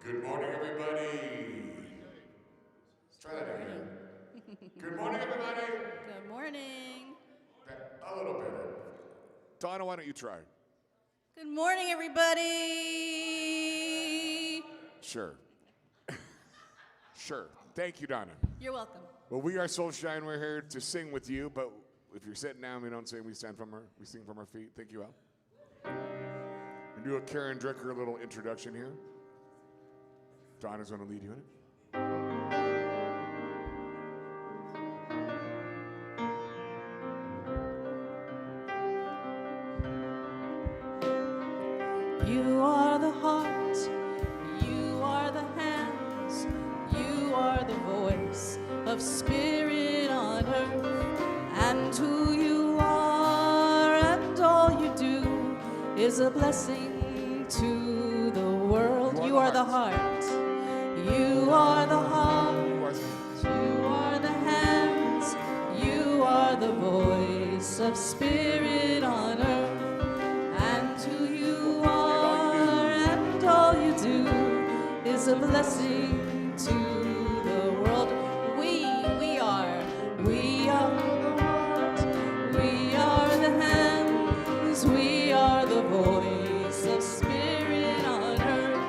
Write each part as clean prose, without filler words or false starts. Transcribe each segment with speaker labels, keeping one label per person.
Speaker 1: Good morning, everybody. Let's try that again. Good morning, everybody.
Speaker 2: Good morning.
Speaker 1: A little better. Donna, why don't you try?
Speaker 2: Good morning, everybody.
Speaker 1: Sure. Sure. Thank you, Donna.
Speaker 2: You're welcome.
Speaker 1: Well, we are Soulshine. We're here to sing with you, but if you're sitting down, we don't sing. We stand from we sing from our feet. Thank you, Al. We do a Karen Drucker little introduction here. Donna's going to lead you in it.
Speaker 2: You are the heart, you are the hands, you are the voice of spirit on earth. And who you are and all you do is a blessing to the world. You are the heart, you are the heart, you are the hands, you are the voice of spirit on earth. Is a blessing to the world. We are the heart, we are the hands, we are the voice of spirit on earth.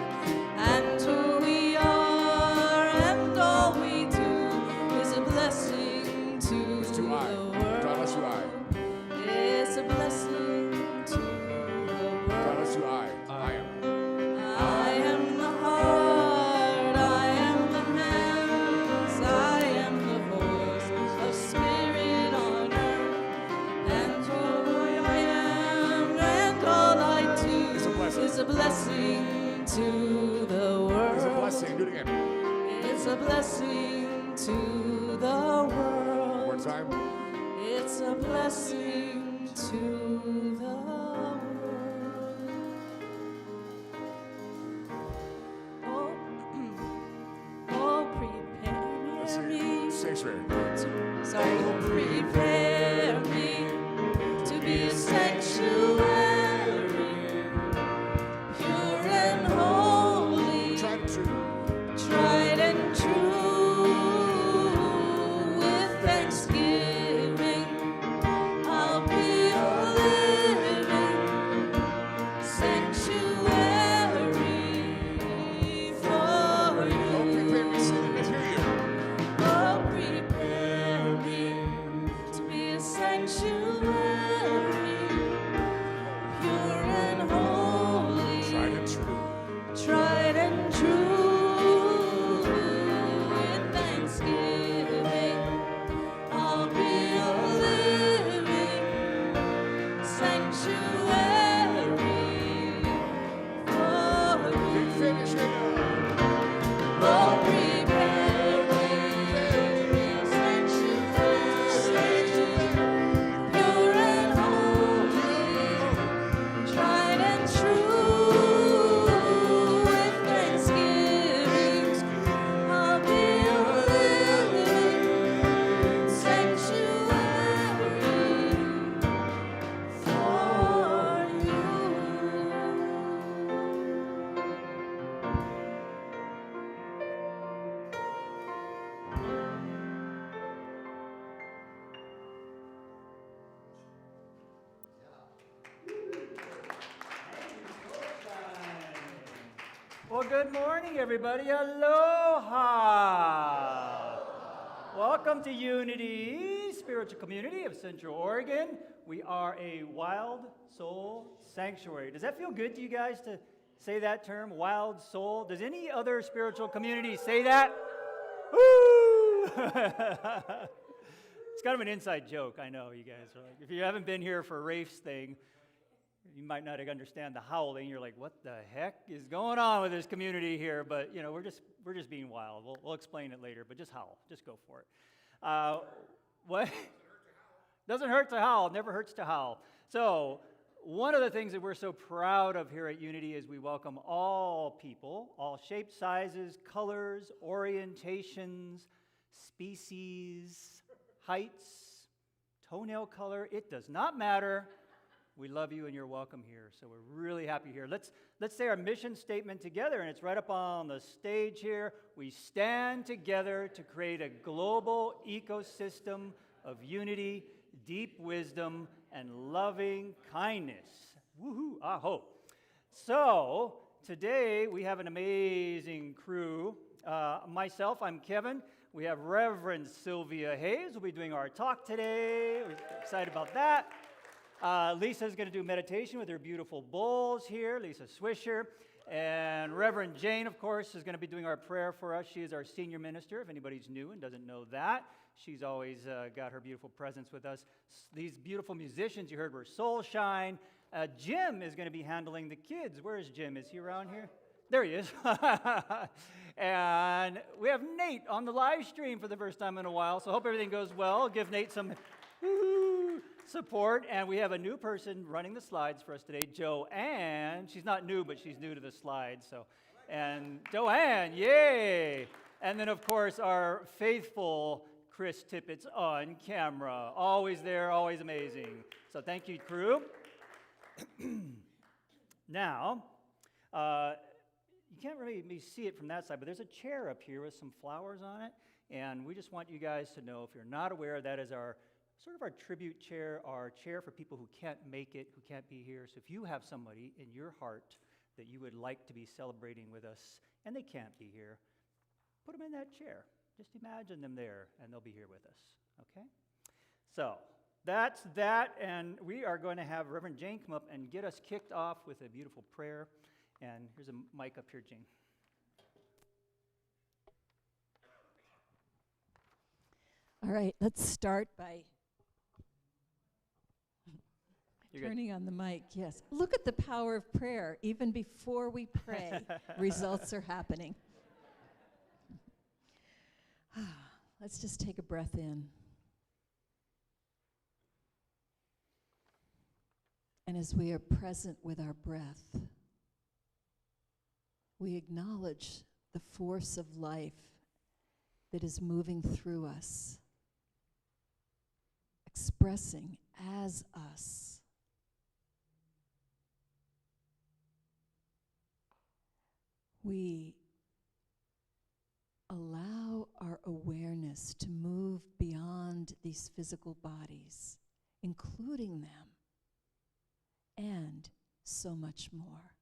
Speaker 2: And who we are and all we do is a blessing to the world. It's a blessing to the world.
Speaker 1: I am.
Speaker 2: It's a blessing to the world.
Speaker 1: It's a blessing. Do it again.
Speaker 2: It's a blessing to the world.
Speaker 1: One more time.
Speaker 2: It's a blessing to the world. Oh, prepare me.
Speaker 1: Sanctuary.
Speaker 2: Sorry. Prepare me to be a sanctuary. Tried and true, with thanksgiving, I'll be a living sanctuary for you. Oh, prepare me to be a sanctuary, pure and holy, tried and true.
Speaker 3: Well, good morning, everybody. Aloha. Welcome to Unity Spiritual Community of Central Oregon. We are a wild soul sanctuary. Does that feel good to you guys to say that term, wild soul? Does any other spiritual community say that? Woo! It's kind of an inside joke, I know, you guys are like. If you haven't been here for Rafe's thing, you might not understand the howling. You're like, what the heck is going on with this community here? But, we're just being wild. We'll explain it later, but just howl. Just go for it. What? Doesn't hurt to howl. Never hurts to howl. So one of the things that we're so proud of here at Unity is we welcome all people, all shapes, sizes, colors, orientations, species, heights, toenail color. It does not matter. We love you and you're welcome here. So we're really happy here. Let's say our mission statement together, and it's right up on the stage here. We stand together to create a global ecosystem of unity, deep wisdom, and loving kindness. Woohoo, aho. So today we have an amazing crew. Myself, I'm Kevin. We have Reverend Sylvia Hayes will be doing our talk today. We're excited about that. Lisa's going to do meditation with her beautiful bowls here, Lisa Swisher. And Reverend Jane, of course, is going to be doing our prayer for us. She is our senior minister, if anybody's new and doesn't know that. She's always got her beautiful presence with us. These beautiful musicians you heard were Soul Shine. Jim is going to be handling the kids. Where is Jim? Is he around here? There he is. And we have Nate on the live stream for the first time in a while, so hope everything goes well. Give Nate some support. And we have a new person running the slides for us today, Joanne. She's not new, but she's new to the slides. And Joanne, yay! And then, of course, our faithful Chris Tippett's on camera. Always there, always amazing. So thank you, crew. Now, you can't really see it from that side, but there's a chair up here with some flowers on it, and we just want you guys to know, if you're not aware, that is our sort of our tribute chair, our chair for people who can't make it, who can't be here. So if you have somebody in your heart that you would like to be celebrating with us, and they can't be here, put them in that chair. Just imagine them there, and they'll be here with us, okay? So that's that, and we are going to have Reverend Jane come up and get us kicked off with a beautiful prayer. And here's a mic up here, Jane.
Speaker 4: All right, let's start by turning on the mic. Yes. Look at the power of prayer. Even before we pray, results are happening. Let's just take a breath in. And as we are present with our breath, we acknowledge the force of life that is moving through us, expressing as us. We allow our awareness to move beyond these physical bodies, including them, and so much more.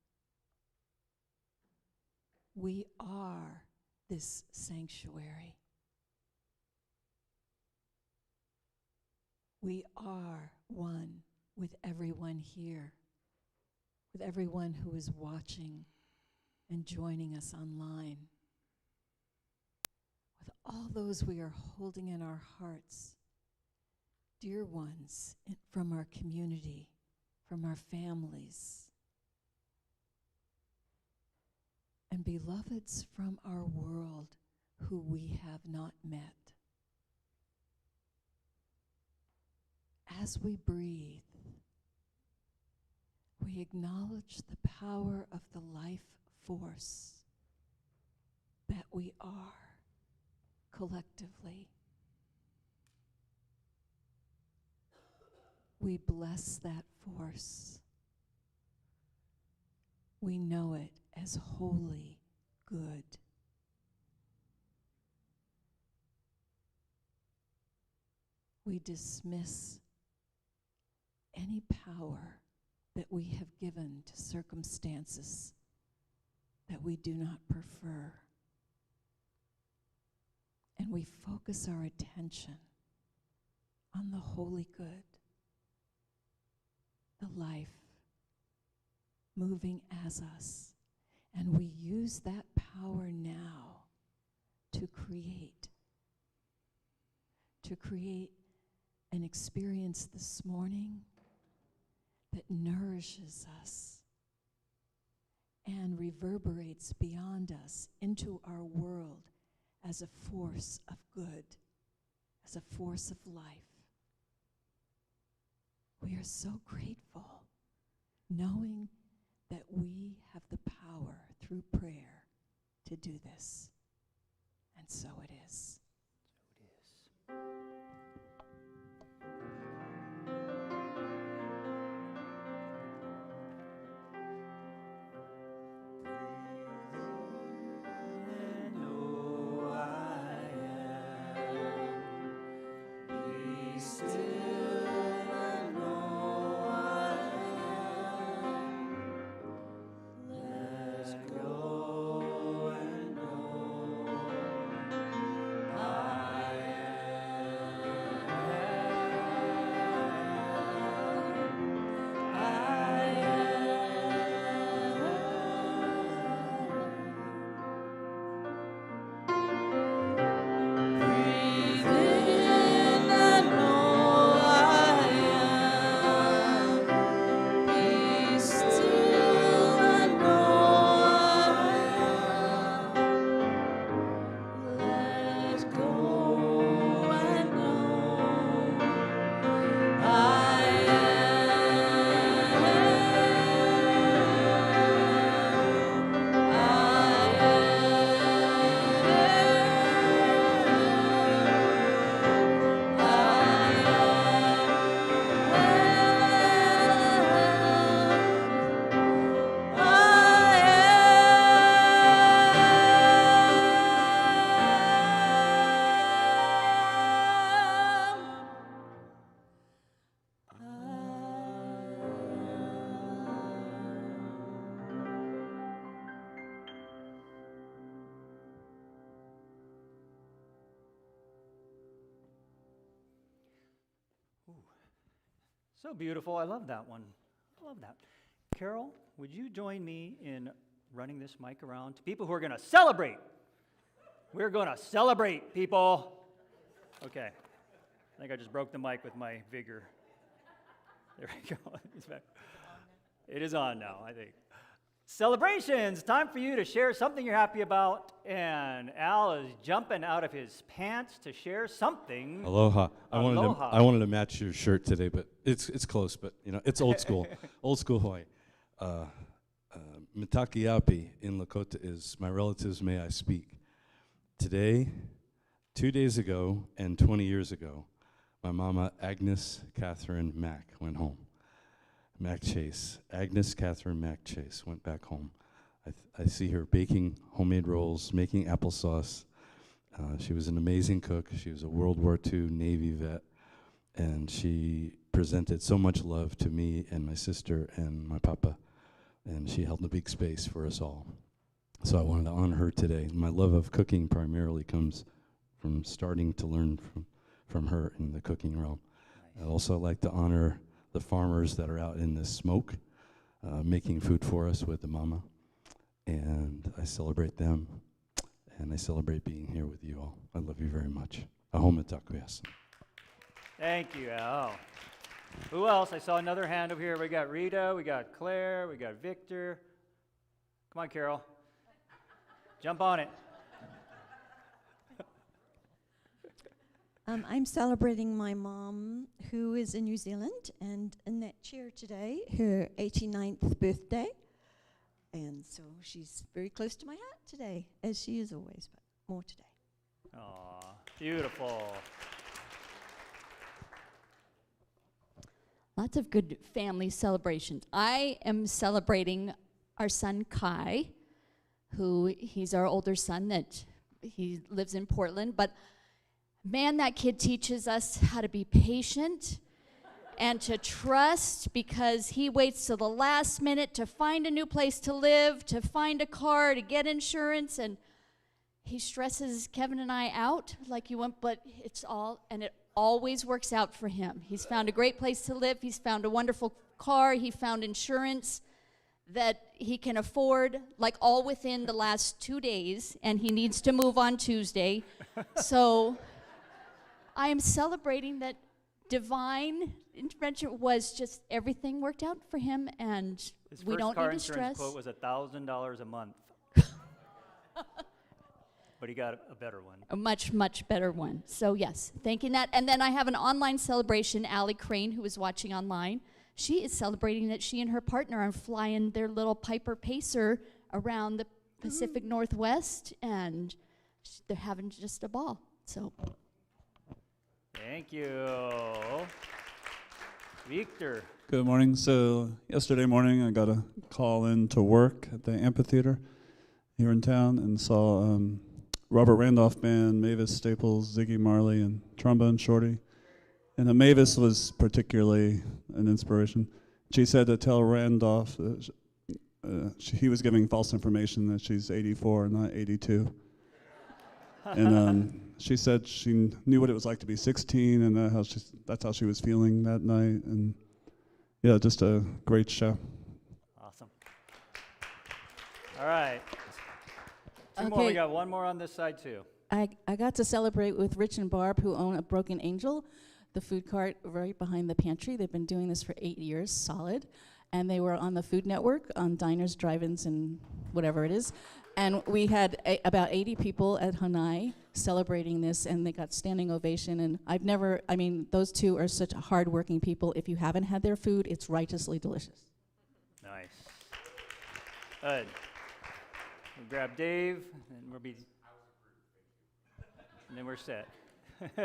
Speaker 4: We are this sanctuary. We are one with everyone here, with everyone who is watching and joining us online, with all those we are holding in our hearts, dear ones from our community, from our families, and beloveds from our world who we have not met. As we breathe, we acknowledge the power of the life force that we are collectively. We bless that force. We know it as wholly good. We dismiss any power that we have given to circumstances that we do not prefer. And we focus our attention on the holy good, the life moving as us. And we use that power now to create an experience this morning that nourishes us and reverberates beyond us into our world as a force of good, as a force of life. We are so grateful knowing that we have the power through prayer to do this. And so it is.
Speaker 3: So it is. So beautiful. I love that one. I love that. Carol, would you join me in running this mic around to people who are going to celebrate? We're going to celebrate, people. Okay. I think I just broke the mic with my vigor. There we go. It's back. It is on now, I think. Celebrations. Time for you to share something you're happy about. And Al is jumping out of his pants to share something.
Speaker 5: Aloha.
Speaker 3: Aloha.
Speaker 5: I wanted to match your shirt today, but it's close. But you know, it's old school, old school Hawaii. Mitakiapi in Lakota is my relatives may I speak. Today, 2 days ago, and 20 years ago, my mama Agnes Catherine Mack went home. Mack Chase, Agnes Catherine Mack Chase went back home. I see her baking homemade rolls, making applesauce. She was an amazing cook. She was a World War II Navy vet, and she presented so much love to me and my sister and my papa, and she held a big space for us all. So I wanted to honor her today. My love of cooking primarily comes from starting to learn from her in the cooking realm. I'd also like to honor the farmers that are out in the smoke, making food for us with the mama. And I celebrate them, and I celebrate being here with you all. I love you very much. Ahoma takuyasu.
Speaker 3: Thank you, Al. Who else? I saw another hand over here. We got Rita, we got Claire, we got Victor. Come on, Carol. Jump on it.
Speaker 6: I'm celebrating my mom, who is in New Zealand, and in that chair today, her 89th birthday. And so she's very close to my heart today, as she is always, but more today.
Speaker 3: Aw, beautiful.
Speaker 7: Lots of good family celebrations. I am celebrating our son Kai, who he's our older son that he lives in Portland, but man, that kid teaches us how to be patient and to trust, because he waits till the last minute to find a new place to live, to find a car, to get insurance, and he stresses Kevin and I out like you want, but it always works out for him. He's found a great place to live. He's found a wonderful car. He found insurance that he can afford, like all within the last 2 days, and he needs to move on Tuesday. So I am celebrating that divine intervention was just everything worked out for him, and
Speaker 3: His
Speaker 7: we
Speaker 3: first
Speaker 7: don't
Speaker 3: car
Speaker 7: need to
Speaker 3: insurance
Speaker 7: stress.
Speaker 3: quote was $1,000 a month. But he got a better one.
Speaker 7: A much, much better one. So yes, thanking that. And then I have an online celebration. Allie Crane, who is watching online, she is celebrating that she and her partner are flying their little Piper Pacer around the Pacific Northwest, and they're having just a ball. So
Speaker 3: Thank you. Victor.
Speaker 8: Good morning. So yesterday morning, I got a call in to work at the amphitheater here in town and saw Robert Randolph Band, Mavis Staples, Ziggy Marley, and Trombone Shorty. And Mavis was particularly an inspiration. She said to tell Randolph that he was giving false information that she's 84, not 82. And she said she knew what it was like to be 16, and that's how she was feeling that night. And yeah, just a great show.
Speaker 3: Awesome. All right. Two more. We
Speaker 2: Okay.
Speaker 3: got one more on this side, too.
Speaker 2: I got to celebrate with Rich and Barb, who own a Broken Angel, the food cart right behind the pantry. They've been doing this for 8 years, solid. And they were on the Food Network, on diners, drive-ins, and whatever it is. And we had about 80 people at Hanai celebrating this, and they got standing ovation. And those two are such hardworking people. If you haven't had their food, it's righteously delicious.
Speaker 3: Nice. Good. We'll grab Dave, and then we're set.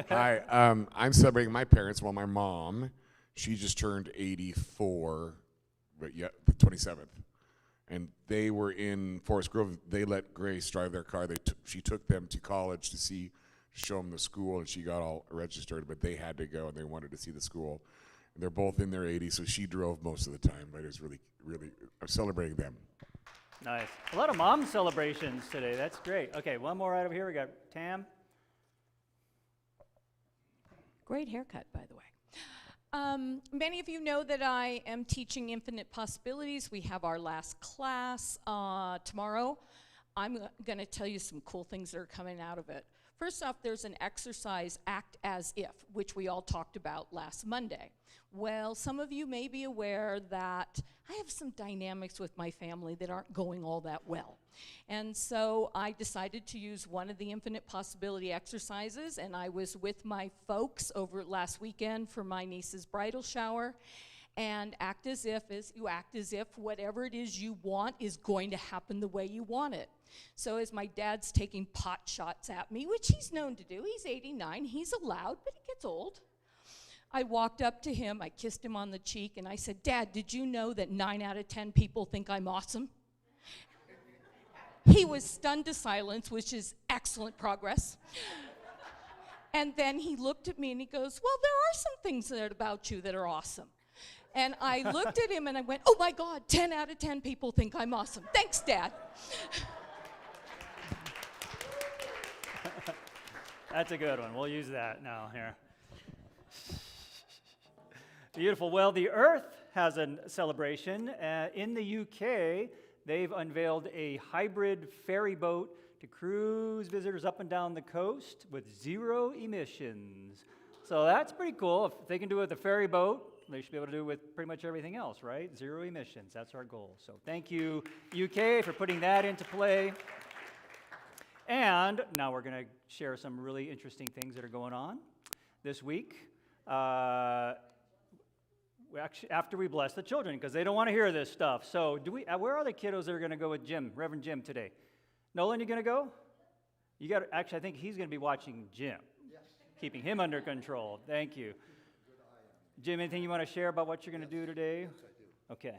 Speaker 1: Hi, I'm celebrating my parents. Well, my mom, she just turned 84, but yeah, the 27th. And they were in Forest Grove. They let Grace drive their car. She took them to college to show them the school, and she got all registered, but they had to go, and they wanted to see the school. And they're both in their 80s, so she drove most of the time, but it was really, really, I'm celebrating them.
Speaker 3: Nice. A lot of mom celebrations today. That's great. Okay, one more right over here. We got Tam.
Speaker 9: Great haircut, by the way. Many of you know that I am teaching Infinite Possibilities. We have our last class tomorrow. I'm going to tell you some cool things that are coming out of it. First off, there's an exercise, Act As If, which we all talked about last Monday. Well, some of you may be aware that I have some dynamics with my family that aren't going all that well. And so I decided to use one of the Infinite Possibility exercises, and I was with my folks over last weekend for my niece's bridal shower. And act as if is you act as if whatever it is you want is going to happen the way you want it. So as my dad's taking pot shots at me, which he's known to do, he's 89, he's allowed, but he gets old. I walked up to him, I kissed him on the cheek, and I said, Dad, did you know that 9 out of 10 people think I'm awesome? He was stunned to silence, which is excellent progress. And then he looked at me and he goes, well, there are some things about you that are awesome. And I looked at him and I went, oh my God, 10 out of 10 people think I'm awesome. Thanks, Dad.
Speaker 3: That's a good one. We'll use that now here. Beautiful. Well, the Earth has a celebration. In the UK, they've unveiled a hybrid ferry boat to cruise visitors up and down the coast with 0 emissions. So that's pretty cool. If they can do it with a ferry boat, they should be able to do it with pretty much everything else, right? 0 emissions. That's our goal. So thank you, UK, for putting that into play. And now we're going to share some really interesting things that are going on this week. After we bless the children, because they don't want to hear this stuff. So where are the kiddos that are going to go with Jim, Reverend Jim, today? Nolan, you going to go? Actually, I think he's going to be watching Jim, keeping him under control. Thank you. Jim, anything you want to share about what you're going to do today?
Speaker 10: Yes, I do.
Speaker 3: Okay.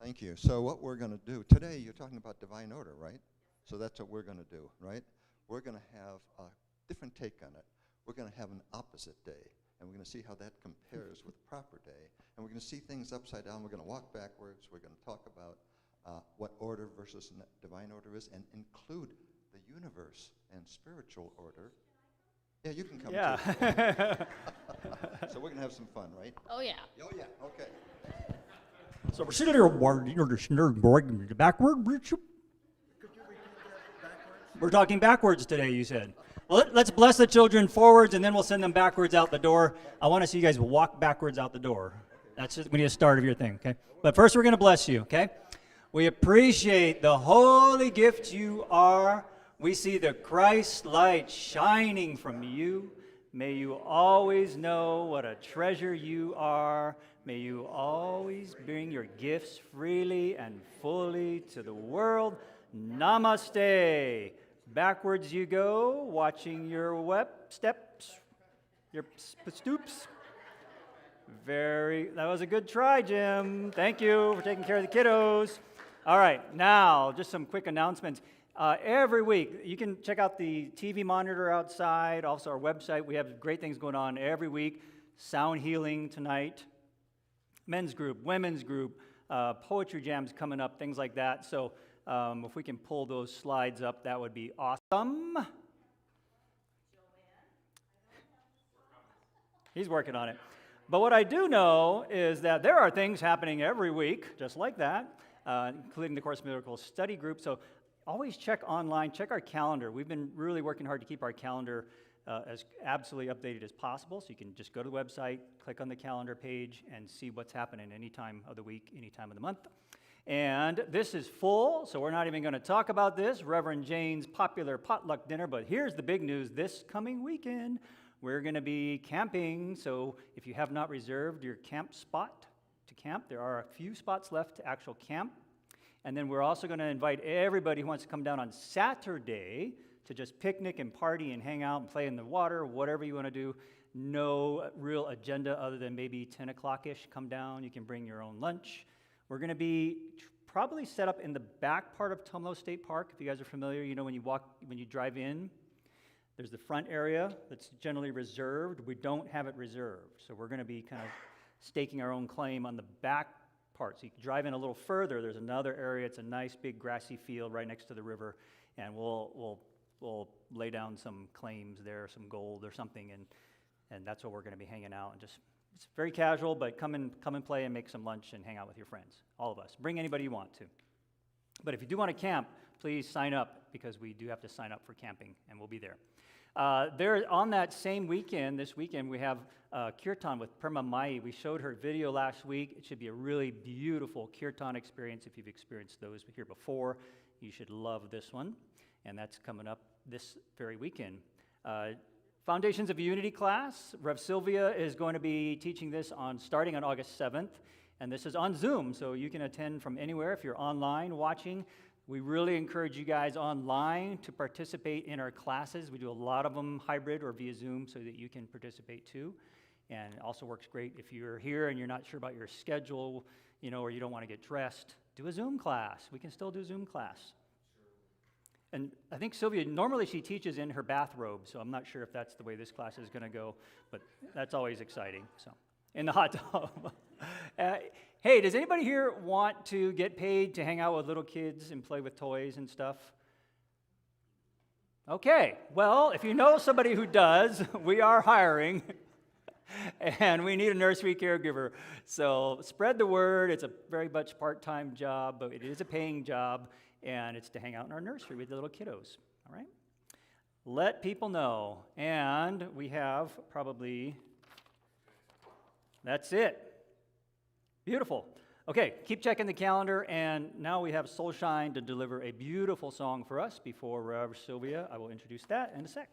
Speaker 10: Thank you. So what we're going to do, today you're talking about divine order, right? So that's what we're going to do, right? We're going to have a different take on it. We're going to have an opposite day, and we're going to see how that compares with proper day. And we're going to see things upside down. We're going to walk backwards. We're going to talk about what order versus divine order is, and include the universe and spiritual order. Yeah, you can come too. So we're going to have some fun, right?
Speaker 7: Oh, yeah.
Speaker 10: Oh, yeah, okay.
Speaker 3: So we're sitting there, backward. We're talking backwards today, you said. Well, let's bless the children forwards, and then we'll send them backwards out the door. I want to see you guys walk backwards out the door. That's just, we need a start of your thing, okay? But first, we're going to bless you, okay? We appreciate the holy gift you are. We see the Christ light shining from you. May you always know what a treasure you are. May you always bring your gifts freely and fully to the world. Namaste. Backwards you go, watching your steps, your stoops. That was a good try, Jim. Thank you for taking care of the kiddos. All right, now just some quick announcements. Every week, you can check out the TV monitor outside, also our website. We have great things going on every week. Sound healing tonight, men's group, women's group, poetry jams coming up, things like that. So if we can pull those slides up, that would be awesome. He's working on it. But what I do know is that there are things happening every week, just like that, including the Course in Miracles study group. So always check online, check our calendar. We've been really working hard to keep our calendar as absolutely updated as possible. So you can just go to the website, click on the calendar page, and see what's happening any time of the week, any time of the month. And this is full, so we're not even going to talk about this, Reverend Jane's popular potluck dinner. But here's the big news. This coming weekend, we're going to be camping. So if you have not reserved your camp spot to camp, there are a few spots left to actual camp. And then we're also going to invite everybody who wants to come down on Saturday to just picnic and party and hang out and play in the water, whatever you want to do. No real agenda other than maybe 10 o'clock-ish. Come down. You can bring your own lunch. We're going to be probably set up in the back part of Tumalo State Park. If you guys are familiar, you know when you drive in, there's the front area that's generally reserved. We don't have it reserved. So we're going to be kind of staking our own claim on the back part. So you can drive in a little further. There's another area. It's a nice big grassy field right next to the river, and we'll lay down some claims there, some gold or something, and that's where we're going to be hanging out and just, it's very casual, but come and play and make some lunch and hang out with your friends, all of us. Bring anybody you want to. But if you do want to camp, please sign up, because we do have to sign up for camping, and we'll be there. There, on that same weekend, this weekend, we have Kirtan with Perma Mai. We showed her video last week. It should be a really beautiful Kirtan experience. If you've experienced those here before, you should love this one. And that's coming up this very weekend. Foundations of Unity class. Rev Sylvia is going to be teaching this starting on August 7th. And this is on Zoom, so you can attend from anywhere if you're online watching. We really encourage you guys online to participate in our classes. We do a lot of them hybrid or via Zoom so that you can participate too. And it also works great if you're here and you're not sure about your schedule, or you don't want to get dressed. Do a Zoom class. We can still do a Zoom class. And I think Sylvia, normally she teaches in her bathrobe, so I'm not sure if that's the way this class is going to go, but that's always exciting. So, in the hot tub. Hey, does anybody here want to get paid to hang out with little kids and play with toys and stuff? Okay, well, if you know somebody who does, we are hiring, and we need a nursery caregiver. So spread the word. It's a very much part-time job, but it is a paying job, and it's to hang out in our nursery with the little kiddos, all right? Let people know, and we have probably, that's it. Beautiful. Okay, keep checking the calendar, and now we have Soulshine to deliver a beautiful song for us before Rev Sylvia. I will introduce that in a sec.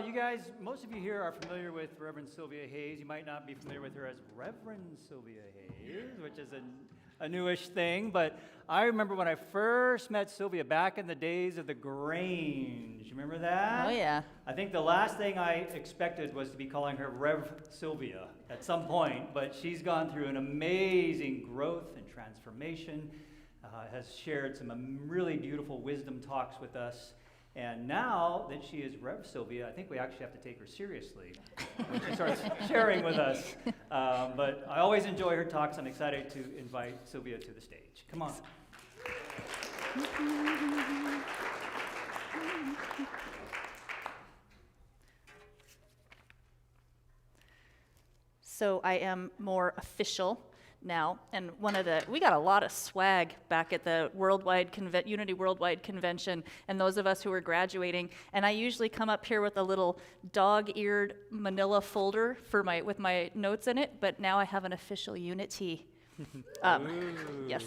Speaker 3: you guys, most of you here are familiar with Reverend Sylvia Hayes. You might not be familiar with her as Reverend Sylvia Hayes, which is a newish thing, but I remember when I first met Sylvia back in the days of the Grange. Remember that?
Speaker 2: Oh, yeah.
Speaker 3: I think the last thing I expected was to be calling her Rev Sylvia at some point, but she's gone through an amazing growth and transformation, has shared some really beautiful wisdom talks with us. And now that she is Rev Sylvia, I think we actually have to take her seriously when she starts sharing with us. But I always enjoy her talks. I'm excited to invite Sylvia to the stage. Come on.
Speaker 2: So I am more official now, and we got a lot of swag back at the Unity Worldwide Convention, and those of us who were graduating, and I usually come up here with a little dog-eared manila folder with my notes in it, but now I have an official Unity. Yes.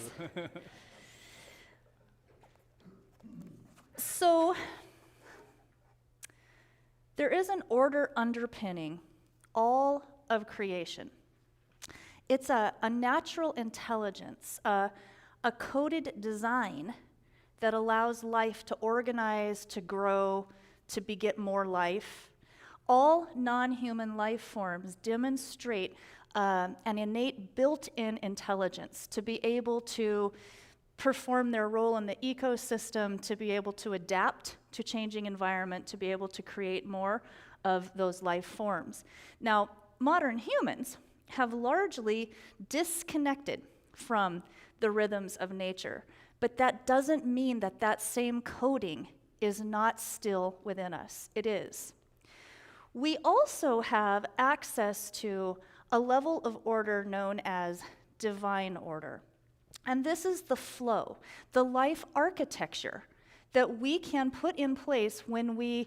Speaker 2: So there is an order underpinning all of creation. It's a natural intelligence, a coded design that allows life to organize, to grow, to beget more life. All non-human life forms demonstrate an innate built-in intelligence to be able to perform their role in the ecosystem, to be able to adapt to changing environment, to be able to create more of those life forms. Now, modern humans have largely disconnected from the rhythms of nature, but that doesn't mean that that same coding is not still within us. It is. We also have access to a level of order known as divine order. And this is the flow, the life architecture that we can put in place when we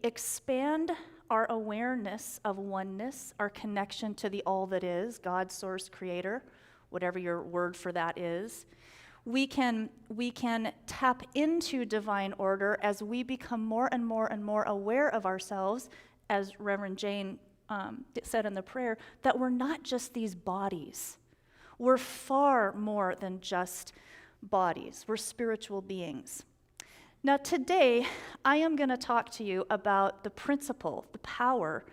Speaker 2: expand our awareness of oneness, our connection to the all that is, God, source, creator, whatever your word for that is. We can tap into divine order as we become more and more and more aware of ourselves, as Reverend Jane said in the prayer, that we're not just these bodies. We're far more than just bodies. We're spiritual beings. Now today, I am going to talk to you about the principle, the power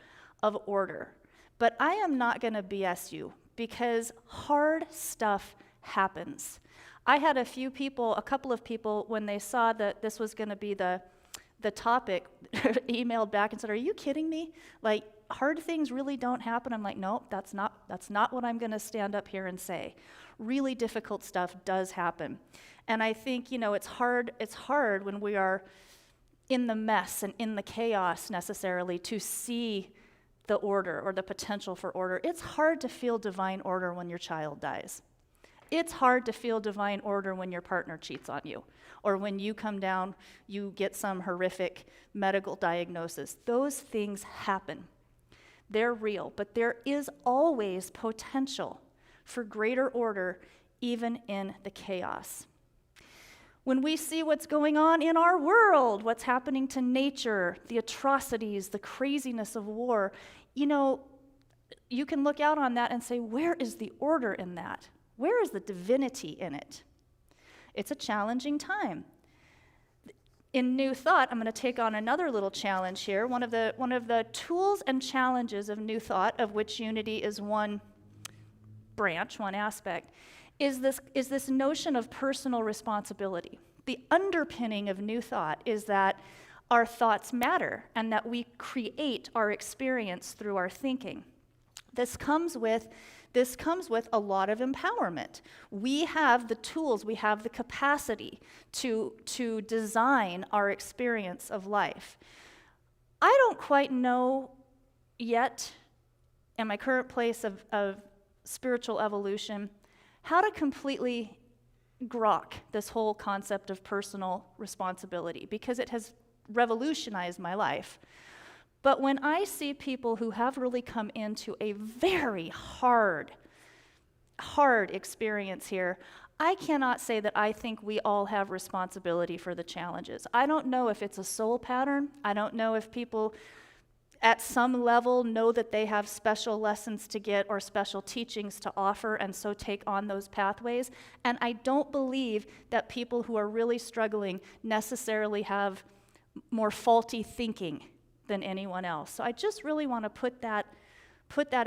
Speaker 2: of order. But I am not going to BS you, because hard stuff happens. I had a couple of people, when they saw that this was going to be the topic, emailed back and said, "Are you kidding me? Like, hard things really don't happen?" I'm like, "No, that's not what I'm going to stand up here and say." Really difficult stuff does happen. And I think, it's hard when we are in the mess and in the chaos necessarily to see the order or the potential for order. It's hard to feel divine order when your child dies. It's hard to feel divine order when your partner cheats on you, or when you come down, you get some horrific medical diagnosis. Those things happen. They're real, but there is always potential for greater order, even in the chaos. When we see what's going on in our world, what's happening to nature, the atrocities, the craziness of war, you can look out on that and say, where is the order in that? Where is the divinity in it? It's a challenging time. In New Thought, I'm going to take on another little challenge here. One of the tools and challenges of New Thought, of which unity is one branch, one aspect, is this notion of personal responsibility. The underpinning of New Thought is that our thoughts matter and that we create our experience through our thinking. This comes with a lot of empowerment. We have the tools, we have the capacity to design our experience of life. I don't quite know yet, in my current place of spiritual evolution, how to completely grok this whole concept of personal responsibility, because it has revolutionized my life. But when I see people who have really come into a very hard experience here,
Speaker 11: I cannot say that I think we all have responsibility for the challenges. I don't know if it's a soul pattern. I don't know if people at some level know that they have special lessons to get or special teachings to offer and so take on those pathways. And I don't believe that people who are really struggling necessarily have more faulty thinking than anyone else. So I just really want to put that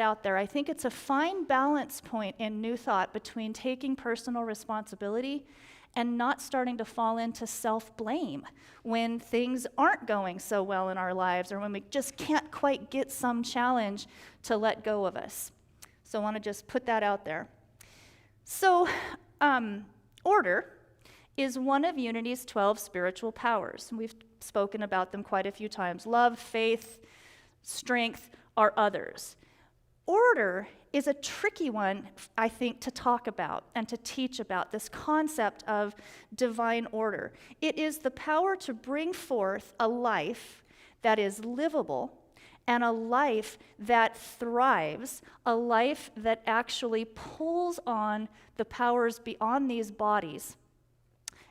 Speaker 11: out there. I think it's a fine balance point in New Thought between taking personal responsibility and not starting to fall into self-blame when things aren't going so well in our lives or when we just can't quite get some challenge to let go of us. So I want to just put that out there. So order is one of Unity's 12 spiritual powers. And we've spoken about them quite a few times. Love, faith, strength are others. Order is a tricky one, I think, to talk about and to teach about, this concept of divine order. It is the power to bring forth a life that is livable and a life that thrives, a life that actually pulls on the powers beyond these bodies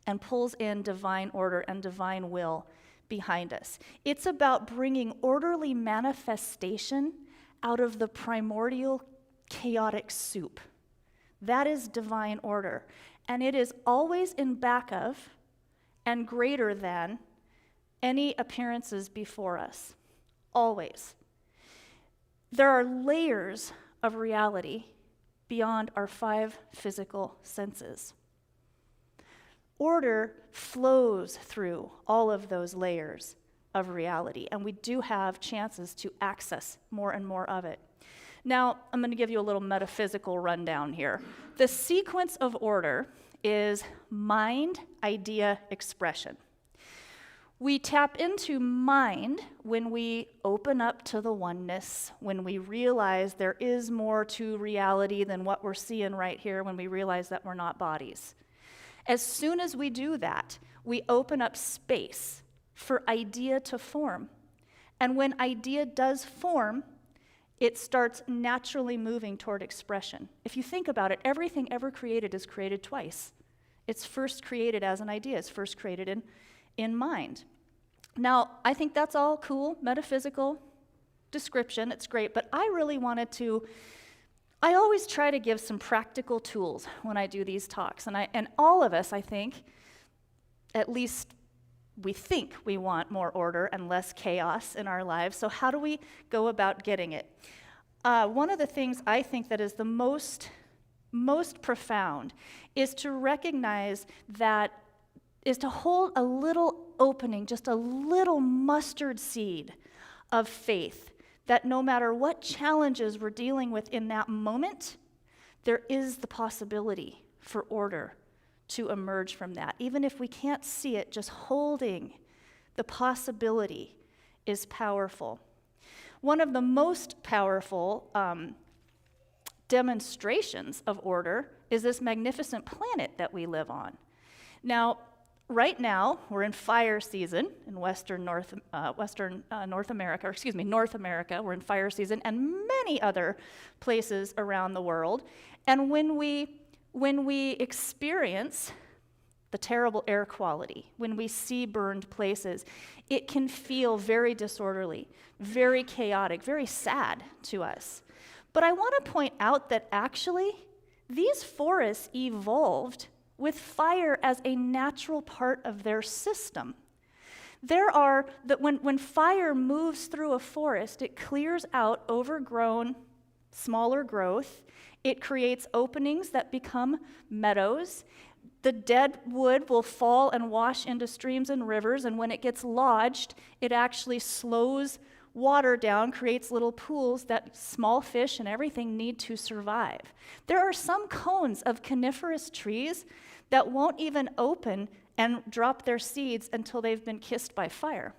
Speaker 11: and pulls in divine order and divine will behind us. It's about bringing orderly manifestation out of the primordial chaotic soup. That is divine order. And it is always in back of and greater than any appearances before us. Always. There are layers of reality beyond our 5 physical senses. Order flows through all of those layers of reality, and we do have chances to access more and more of it. Now, I'm going to give you a little metaphysical rundown here. The sequence of order is mind, idea, expression. We tap into mind when we open up to the oneness, when we realize there is more to reality than what we're seeing right here, when we realize that we're not bodies. As soon as we do that, we open up space for idea to form. And when idea does form, it starts naturally moving toward expression. If you think about it, everything ever created is created twice. It's first created as an idea. It's first created in mind. Now, I think that's all cool, metaphysical description. It's great, but I really wanted to, I always try to give some practical tools when I do these talks. And all of us, I think, at least we think we want more order and less chaos in our lives. So how do we go about getting it? One of the things I think that is the most profound is to recognize that, is to hold a little opening, just a little mustard seed of faith, that no matter what challenges we're dealing with in that moment, there is the possibility for order to emerge from that. Even if we can't see it, just holding the possibility is powerful. One of the most powerful demonstrations of order is this magnificent planet that we live on. Now, right now, we're in fire season in North America. We're in fire season, and many other places around the world. And when we experience the terrible air quality, when we see burned places, it can feel very disorderly, very chaotic, very sad to us. But I want to point out that actually, these forests evolved with fire as a natural part of their system. When fire moves through a forest, it clears out overgrown, smaller growth. It creates openings that become meadows. The dead wood will fall and wash into streams and rivers, and when it gets lodged, it actually slows water down, creates little pools that small fish and everything need to survive. There are some cones of coniferous trees that won't even open and drop their seeds until they've been kissed by fire.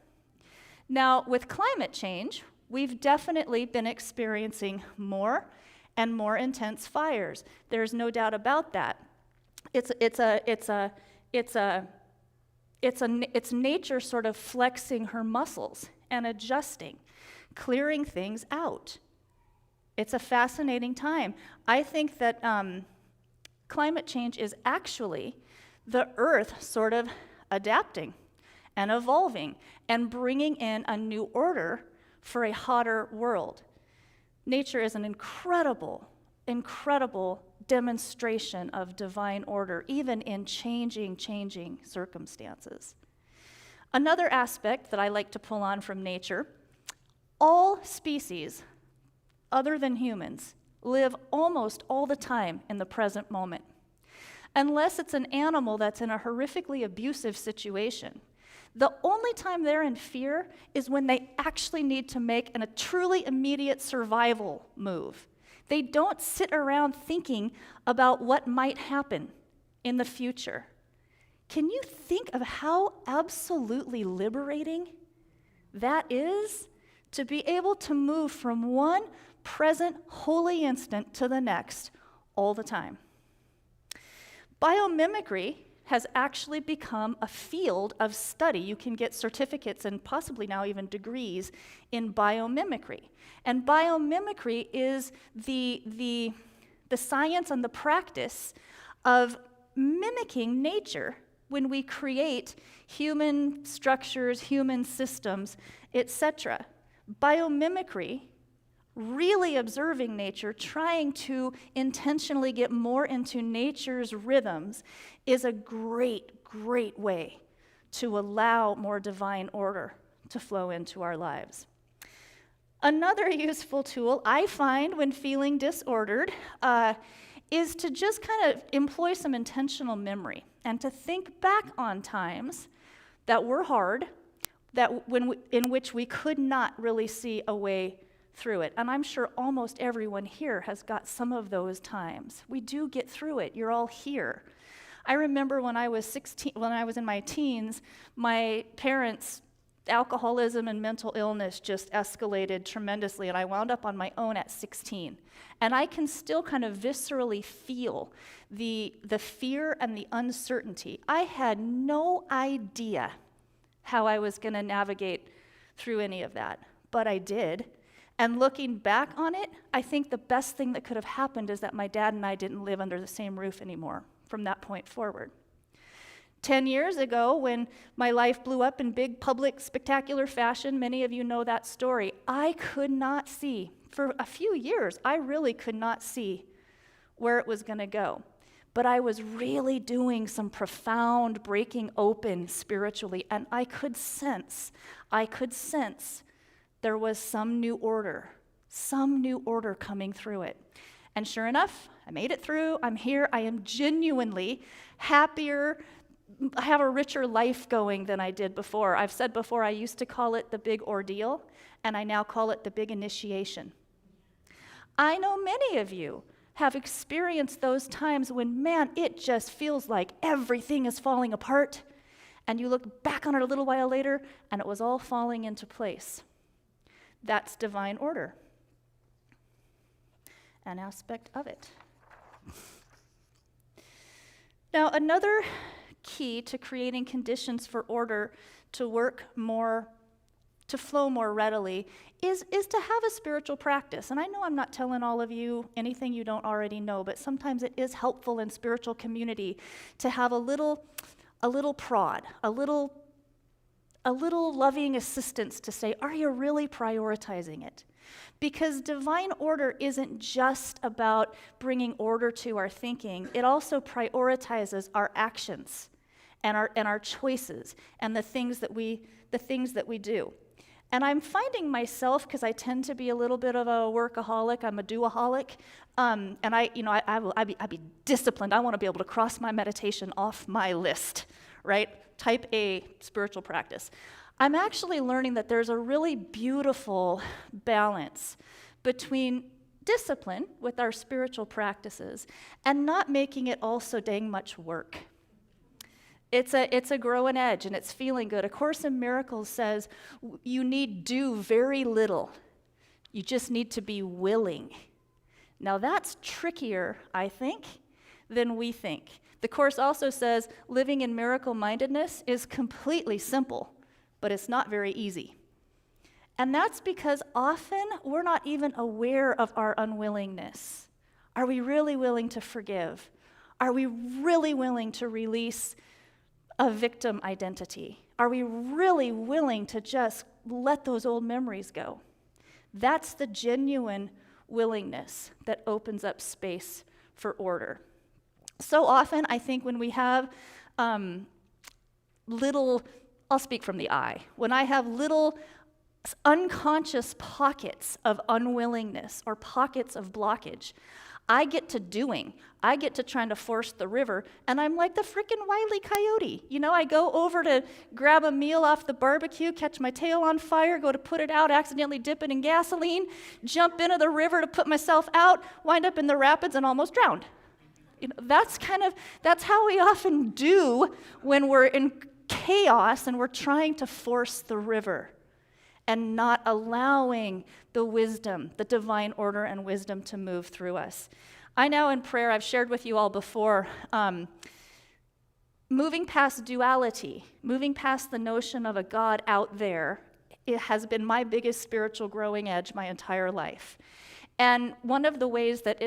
Speaker 11: Now, with climate change, we've definitely been experiencing more and more intense fires. There's no doubt about that. It's nature sort of flexing her muscles and adjusting, clearing things out. It's a fascinating time. I think that climate change is actually the Earth sort of adapting and evolving and bringing in a new order for a hotter world. Nature is an incredible, incredible demonstration of divine order, even in changing circumstances. Another aspect that I like to pull on from nature, all species other than humans live almost all the time in the present moment. Unless it's an animal that's in a horrifically abusive situation, the only time they're in fear is when they actually need to make a truly immediate survival move. They don't sit around thinking about what might happen in the future. Can you think of how absolutely liberating that is? To be able to move from one present holy instant to the next all the time. Biomimicry has actually become a field of study. You can get certificates and possibly now even degrees in biomimicry. And biomimicry is the science and the practice of mimicking nature when we create human structures, human systems, etc. Biomimicry, really observing nature, trying to intentionally get more into nature's rhythms, is a great way to allow more divine order to flow into our lives. Another useful tool I find when feeling disordered is to just kind of employ some intentional memory and to think back on times that were hard, in which we could not really see a way through it. And I'm sure almost everyone here has got some of those times. We do get through it. You're all here. I remember when I was in my teens, my parents' alcoholism and mental illness just escalated tremendously, and I wound up on my own at 16. And I can still kind of viscerally feel the fear and the uncertainty. I had no idea how I was going to navigate through any of that, but I did. And looking back on it, I think the best thing that could have happened is that my dad and I didn't live under the same roof anymore from that point forward. 10 years ago, when my life blew up in big, public, spectacular fashion, many of you know that story, I could not see. For a few years, I really could not see where it was going to go. But I was really doing some profound breaking open spiritually, and I could sense there was some new order coming through it. And sure enough, I made it through. I'm here. I am genuinely happier. I have a richer life going than I did before. I've said before, I used to call it the big ordeal, and I now call it the big initiation. I know many of you have experienced those times when, man, it just feels like everything is falling apart, and you look back on it a little while later, and it was all falling into place. That's divine order, an aspect of it. Now, another key to creating conditions for order to work more, to flow more readily, is to have a spiritual practice. And I know I'm not telling all of you anything you don't already know, but sometimes it is helpful in spiritual community to have a little prod, a little loving assistance to say, are you really prioritizing it? Because divine order isn't just about bringing order to our thinking, it also prioritizes our actions and our choices and the things that we do. And I'm finding myself, because I tend to be a little bit of a workaholic, I'm a doaholic, and I'd be disciplined. I want to be able to cross my meditation off my list, right? Type A spiritual practice. I'm actually learning that there's a really beautiful balance between discipline with our spiritual practices and not making it all so dang much work. It's a growing edge, and it's feeling good. A Course in Miracles says you need do very little. You just need to be willing. Now that's trickier, I think, than we think. The Course also says living in miracle-mindedness is completely simple, but it's not very easy. And that's because often we're not even aware of our unwillingness. Are we really willing to forgive? Are we really willing to release a victim identity? Are we really willing to just let those old memories go? That's the genuine willingness that opens up space for order. So often, I think when we have I'll speak from the I, when I have little unconscious pockets of unwillingness or pockets of blockage, I get to doing. I get to trying to force the river, and I'm like the freaking Wile E. Coyote. You know, I go over to grab a meal off the barbecue, catch my tail on fire, go to put it out, accidentally dip it in gasoline, jump into the river to put myself out, wind up in the rapids and almost drowned. You know, that's how we often do when we're in chaos and we're trying to force the river and not allowing the wisdom, the divine order and wisdom to move through us. I know in prayer, I've shared with you all before, moving past duality, moving past the notion of a God out there, it has been my biggest spiritual growing edge my entire life. And one of the ways that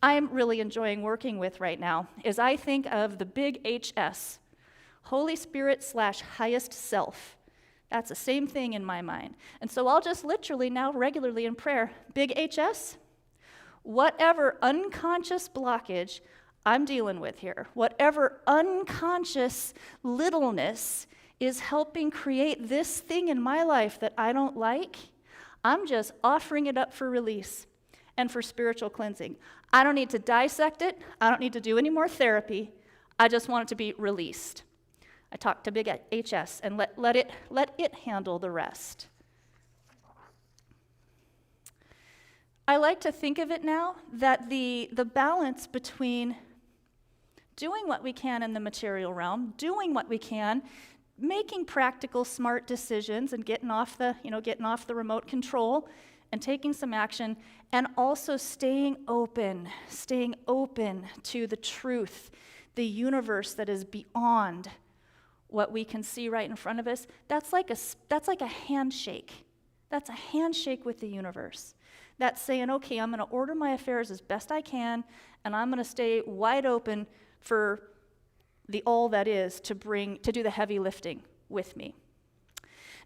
Speaker 11: I'm really enjoying working with right now is I think of the big HS, Holy Spirit / highest self. That's the same thing in my mind. And so I'll just literally now regularly in prayer, big HS, whatever unconscious blockage I'm dealing with here, whatever unconscious littleness is helping create this thing in my life that I don't like, I'm just offering it up for release and for spiritual cleansing. I don't need to dissect it. I don't need to do any more therapy. I just want it to be released. I talk to big HS and let it handle the rest. I like to think of it now that the balance between doing what we can in the material realm, doing what we can, making practical, smart decisions and getting off the remote control and taking some action, and also staying open to the truth, the universe that is beyond what we can see right in front of us. That's like a handshake. That's a handshake with the universe. That's saying, okay, I'm going to order my affairs as best I can, and I'm going to stay wide open for the all that is to do the heavy lifting with me.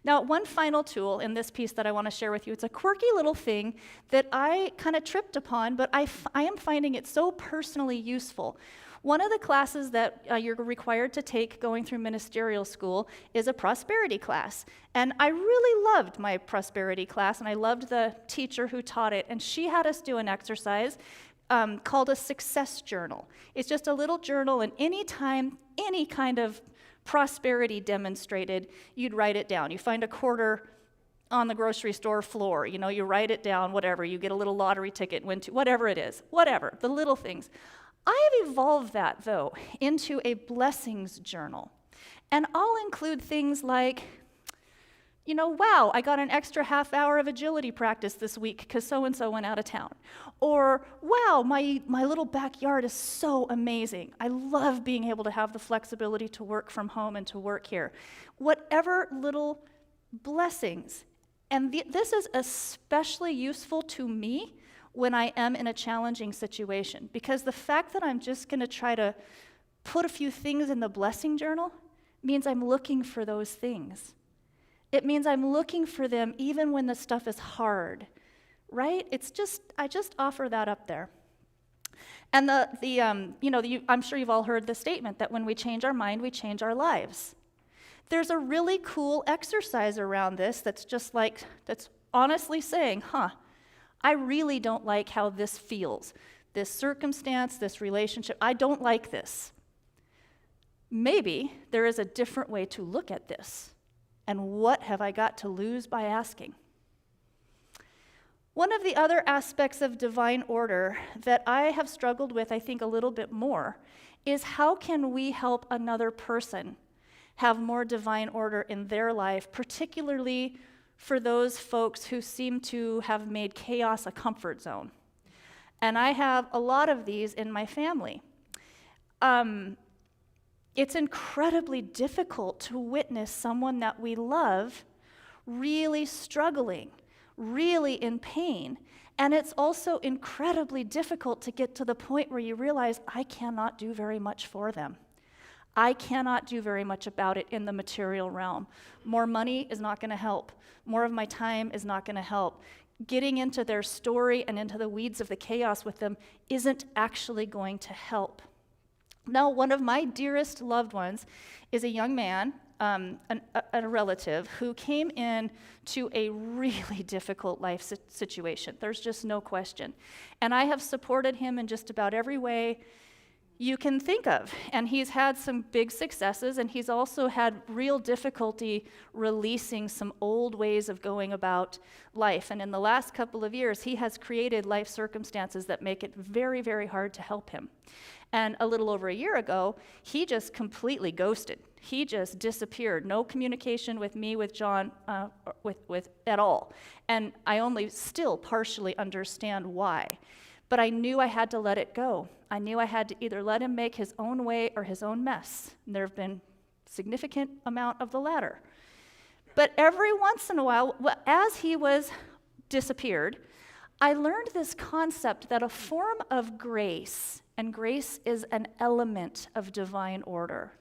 Speaker 11: Now, one final tool in this piece that I want to share with you, it's a quirky little thing that I kind of tripped upon, but I am finding it so personally useful. One of the classes that you're required to take going through ministerial school is a prosperity class. And I really loved my prosperity class, and I loved the teacher who taught it. And she had us do an exercise called a success journal. It's just a little journal, and anytime any kind of prosperity demonstrated, you'd write it down. You find a quarter on the grocery store floor, you write it down, whatever. You get a little lottery ticket, win to, whatever it is, whatever, the little things. I have evolved that, though, into a blessings journal. And I'll include things like, wow, I got an extra half hour of agility practice this week because so-and-so went out of town. Or, wow, my little backyard is so amazing. I love being able to have the flexibility to work from home and to work here. Whatever little blessings. And this is especially useful to me when I am in a challenging situation, because the fact that I'm just going to try to put a few things in the blessing journal means I'm looking for those things. It means I'm looking for them even when the stuff is hard, right? I just offer that up there. And I'm sure you've all heard the statement that when we change our mind, we change our lives. There's a really cool exercise around this that's honestly saying, I really don't like how this feels. This circumstance, this relationship, I don't like this. Maybe there is a different way to look at this. And what have I got to lose by asking? One of the other aspects of divine order that I have struggled with, I think, a little bit more, is how can we help another person have more divine order in their life, particularly for those folks who seem to have made chaos a comfort zone. And I have a lot of these in my family. It's incredibly difficult to witness someone that we love really struggling, really in pain, And it's also incredibly difficult to get to the point where you realize, I cannot do very much for them. I cannot do very much about it in the material realm. More money is not going to help. More of my time is not going to help. Getting into their story and into the weeds of the chaos with them isn't actually going to help. Now, one of my dearest loved ones is a young man, a relative, who came in to a really difficult life situation. There's just no question. And I have supported him in just about every way you can think of. And he's had some big successes, and he's also had real difficulty releasing some old ways of going about life. And in the last couple of years, he has created life circumstances that make it very, very hard to help him. And a little over a year ago, he just completely ghosted. He just disappeared. No communication with me, with John, with at all. And I only still partially understand why. But I knew I had to let it go. I knew I had to either let him make his own way or his own mess. And there have been significant amount of the latter. But every once in a while, as he was disappeared, I learned this concept that a form of grace, and grace is an element of divine order,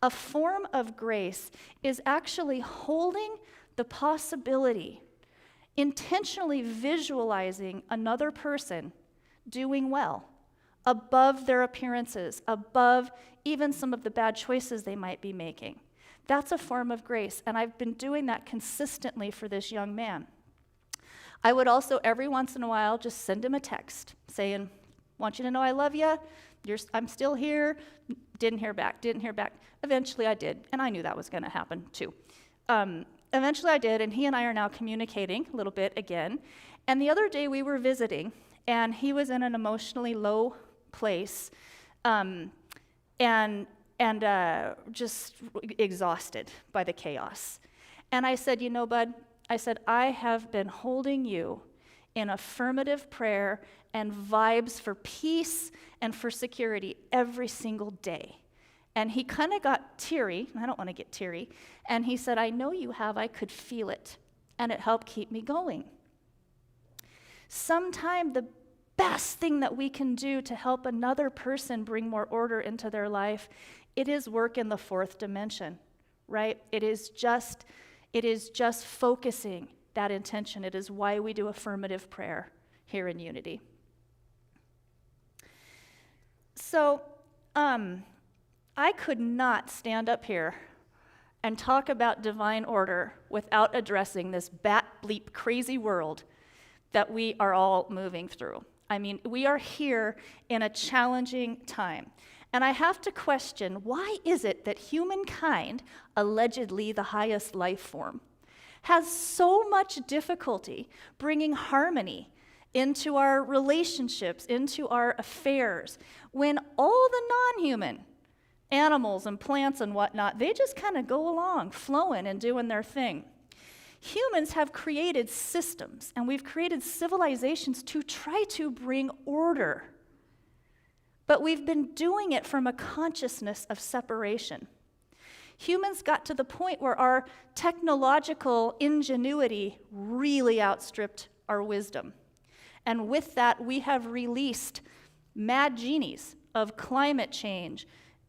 Speaker 11: a form of grace is actually holding the possibility, intentionally visualizing another person doing well, above their appearances, above even some of the bad choices they might be making. That's a form of grace, and I've been doing that consistently for this young man. I would also every once in a while just send him a text saying, want you to know I love you, I'm still here, didn't hear back. Eventually I did, and I knew that was going to happen too. Eventually I did, and he and I are now communicating a little bit again. And the other day we were visiting, and he was in an emotionally low place, and just exhausted by the chaos. And I said, you know, bud, I have been holding you in affirmative prayer and vibes for peace and for security every single day. And he kind of got teary. I don't want to get teary. And he said, I know you have. I could feel it. And it helped keep me going. Sometimes the best thing that we can do to help another person bring more order into their life, it is work in the fourth dimension, right? It is just focusing that intention. It is why we do affirmative prayer here in Unity. So, I could not stand up here and talk about divine order without addressing this bat bleep crazy world that we are all moving through. I mean, we are here in a challenging time. And I have to question, why is it that humankind, allegedly the highest life form, has so much difficulty bringing harmony into our relationships, into our affairs, when all the non-human animals and plants and whatnot, they just kind of go along, flowing and doing their thing. Humans have created systems, and we've created civilizations to try to bring order. But we've been doing it from a consciousness of separation. Humans got to the point where our technological ingenuity really outstripped our wisdom. And with that, we have released mad genies of climate change,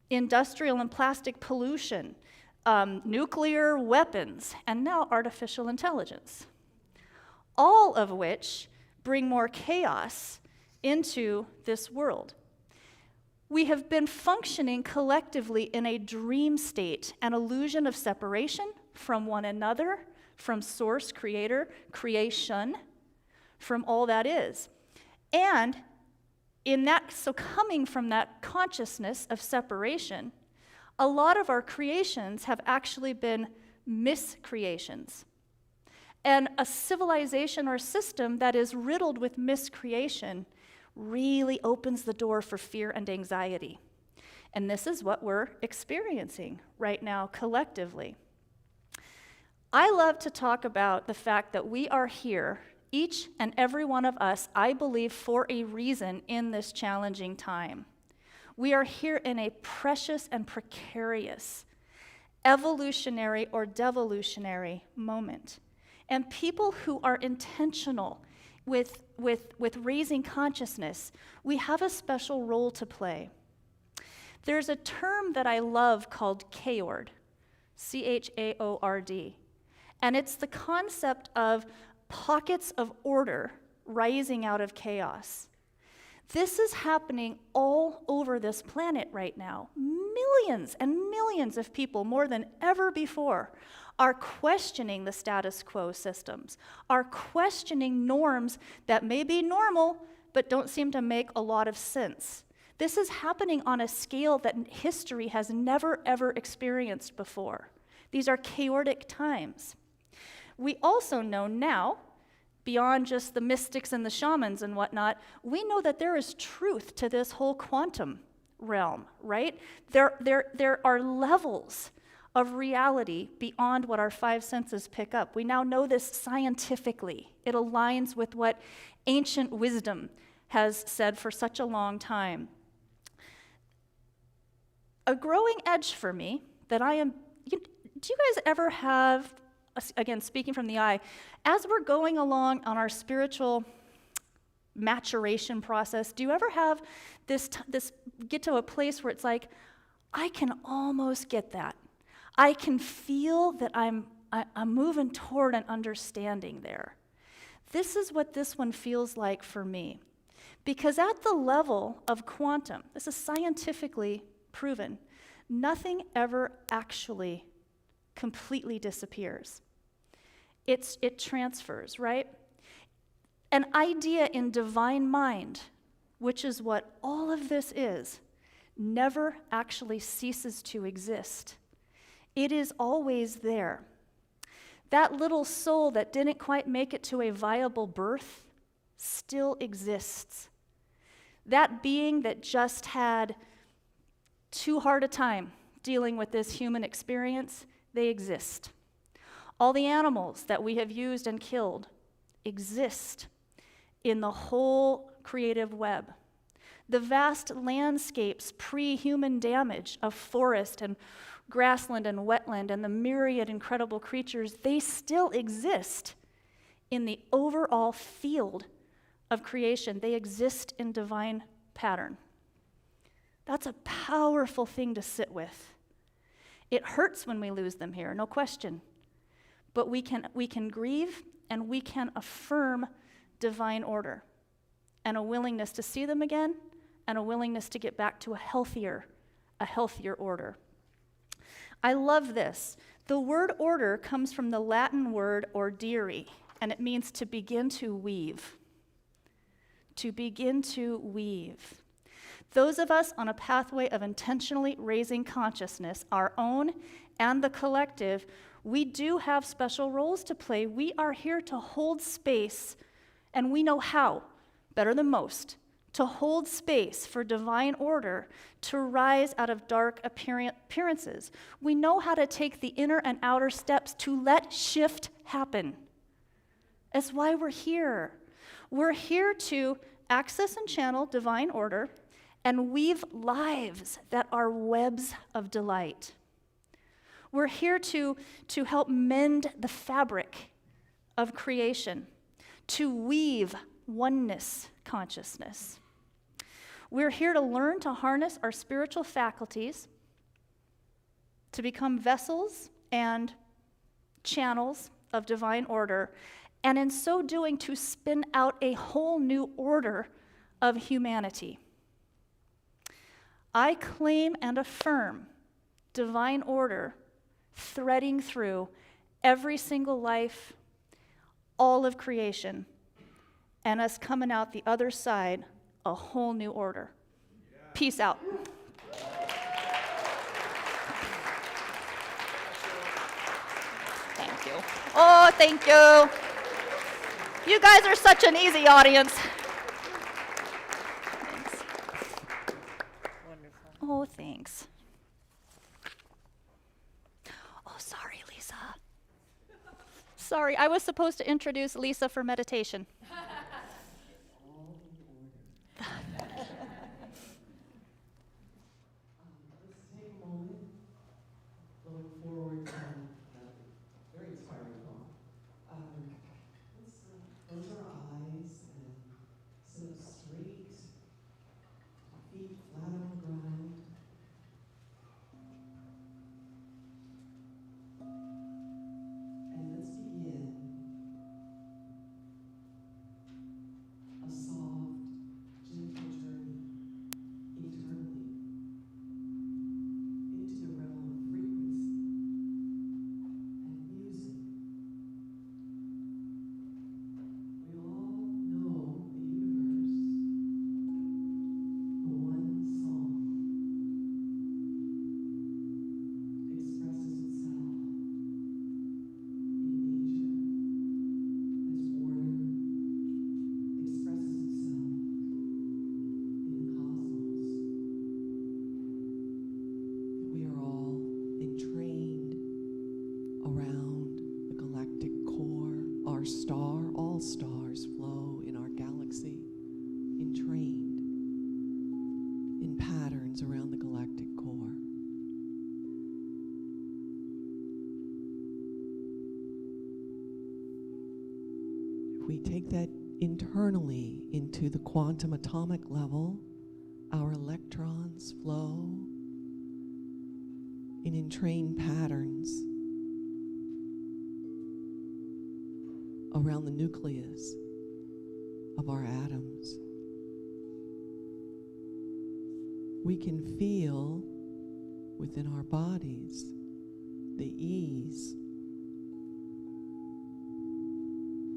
Speaker 11: industrial and plastic pollution, nuclear weapons, and now artificial intelligence, all of which bring more chaos into this world. We have been functioning collectively in a dream state, an illusion of separation from one another, from source, creator, creation, from all that is. And in that, so coming from that consciousness of separation, a lot of our creations have actually been miscreations. And a civilization or system that is riddled with miscreation really opens the door for fear and anxiety. And this is what we're experiencing right now collectively. I love to talk about the fact that we are here, each and every one of us, I believe, for a reason in this challenging time. We are here in a precious and precarious, evolutionary or devolutionary moment. And people who are intentional with raising consciousness, we have a special role to play. There's a term that I love called chaord, C-H-A-O-R-D, and it's the concept of pockets of order rising out of chaos. This is happening all over this planet right now. Millions and millions of people, more than ever before, are questioning the status quo systems, are questioning norms that may be normal but don't seem to make a lot of sense. This is happening on a scale that history has never, ever experienced before. These are chaotic times. We also know now, beyond just the mystics and the shamans and whatnot, we know that there is truth to this whole quantum realm, right? There are levels of reality beyond what our five senses pick up. We now know this scientifically. It aligns with what ancient wisdom has said for such a long time. A growing edge for me that I am, do you guys ever have, again, speaking from the eye, as we're going along on our spiritual maturation process, do you ever have this get to a place where it's like, I can almost get that. I can feel that I'm moving toward an understanding there. This is what this one feels like for me. Because at the level of quantum, this is scientifically proven, nothing ever actually completely disappears. It transfers, right? An idea in divine mind, which is what all of this is, never actually ceases to exist. It is always there. That little soul that didn't quite make it to a viable birth still exists. That being that just had too hard a time dealing with this human experience, they exist. All the animals that we have used and killed exist in the whole creative web. The vast landscapes pre-human damage of forest and grassland and wetland and the myriad incredible creatures, they still exist in the overall field of creation. They exist in divine pattern. That's a powerful thing to sit with. It hurts when we lose them here, no question. But we can grieve and we can affirm divine order and a willingness to see them again and a willingness to get back to a healthier order. I love this. The word order comes from the Latin word ordire, and it means to begin to weave. To begin to weave. Those of us on a pathway of intentionally raising consciousness, our own and the collective, we do have special roles to play. We are here to hold space, and we know how, better than most, to hold space for divine order to rise out of dark appearances. We know how to take the inner and outer steps to let shift happen. That's why we're here. We're here to access and channel divine order and weave lives that are webs of delight. We're here to help mend the fabric of creation, to weave oneness consciousness. We're here to learn to harness our spiritual faculties, to become vessels and channels of divine order, and in so doing to spin out a whole new order of humanity. I claim and affirm divine order threading through every single life, all of creation, and us coming out the other side a whole new order. Yeah. Peace out. Thank you. Oh, thank you. You guys are such an easy audience. Thanks. Wonderful. Oh, thanks. Oh, sorry, Lisa. Sorry, I was supposed to introduce Lisa for meditation.
Speaker 12: Close our eyes. all stars flow in our galaxy, entrained in patterns around the galactic core. If we take that internally into the quantum atomic level, our electrons flow in entrained patterns around the nucleus of our atoms. We can feel within our bodies the ease,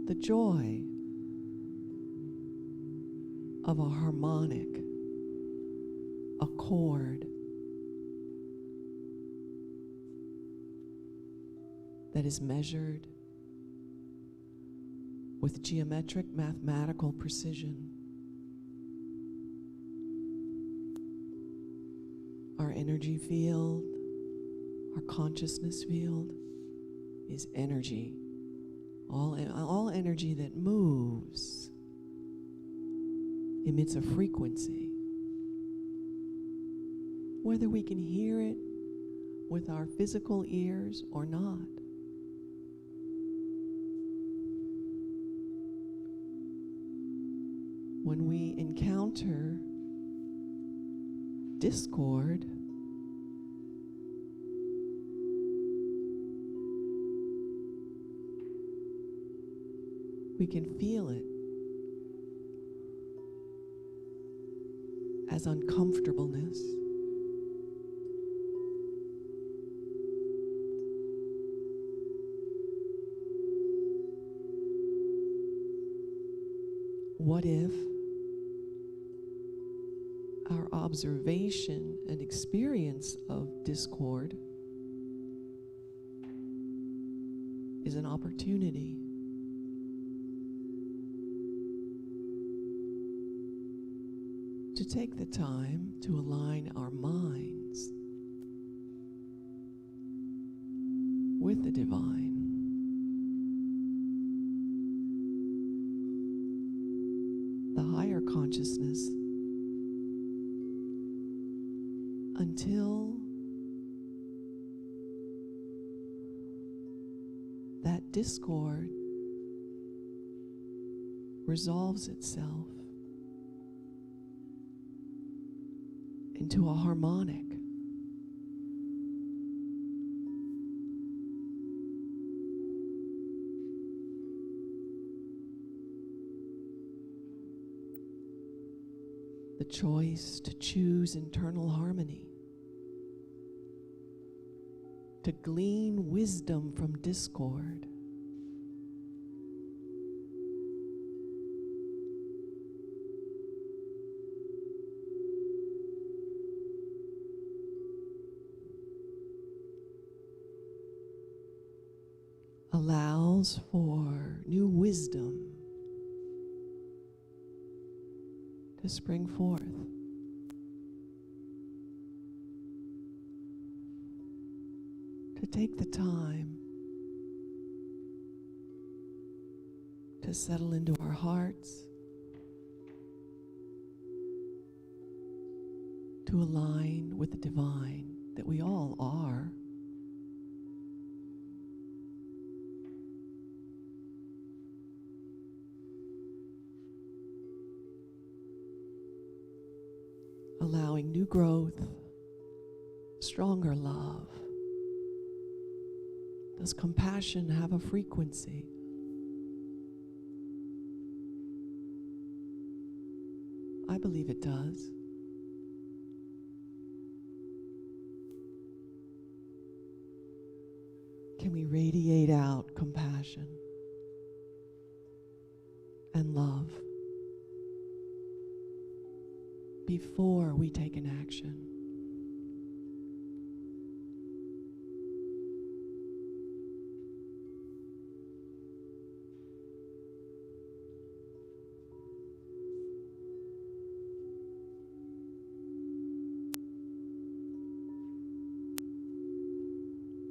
Speaker 12: the joy of a harmonic accord that is measured with geometric mathematical precision. Our energy field, our consciousness field is energy. All energy that moves emits a frequency. Whether we can hear it with our physical ears or not. When we encounter discord, we can feel it as uncomfortableness. What if our observation and experience of discord is an opportunity to take the time to align our minds with the divine? The higher consciousness, until that discord resolves itself into a harmonic. The choice to choose internal harmony, to glean wisdom from discord, allows for new wisdom to spring forth. To take the time to settle into our hearts, to align with the divine that we all are. Allowing new growth, stronger love. Does compassion have a frequency? I believe it does. Can we radiate out compassion and love before we take an action?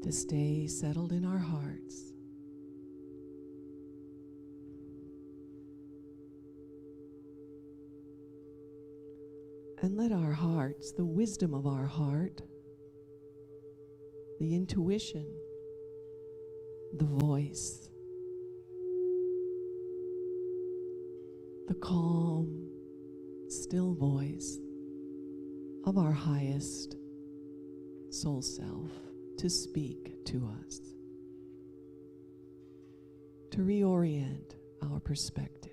Speaker 12: To stay settled in our hearts, And let our hearts, the wisdom of our heart, the intuition, the voice, the calm, still voice of our highest soul self to speak to us, to reorient our perspective.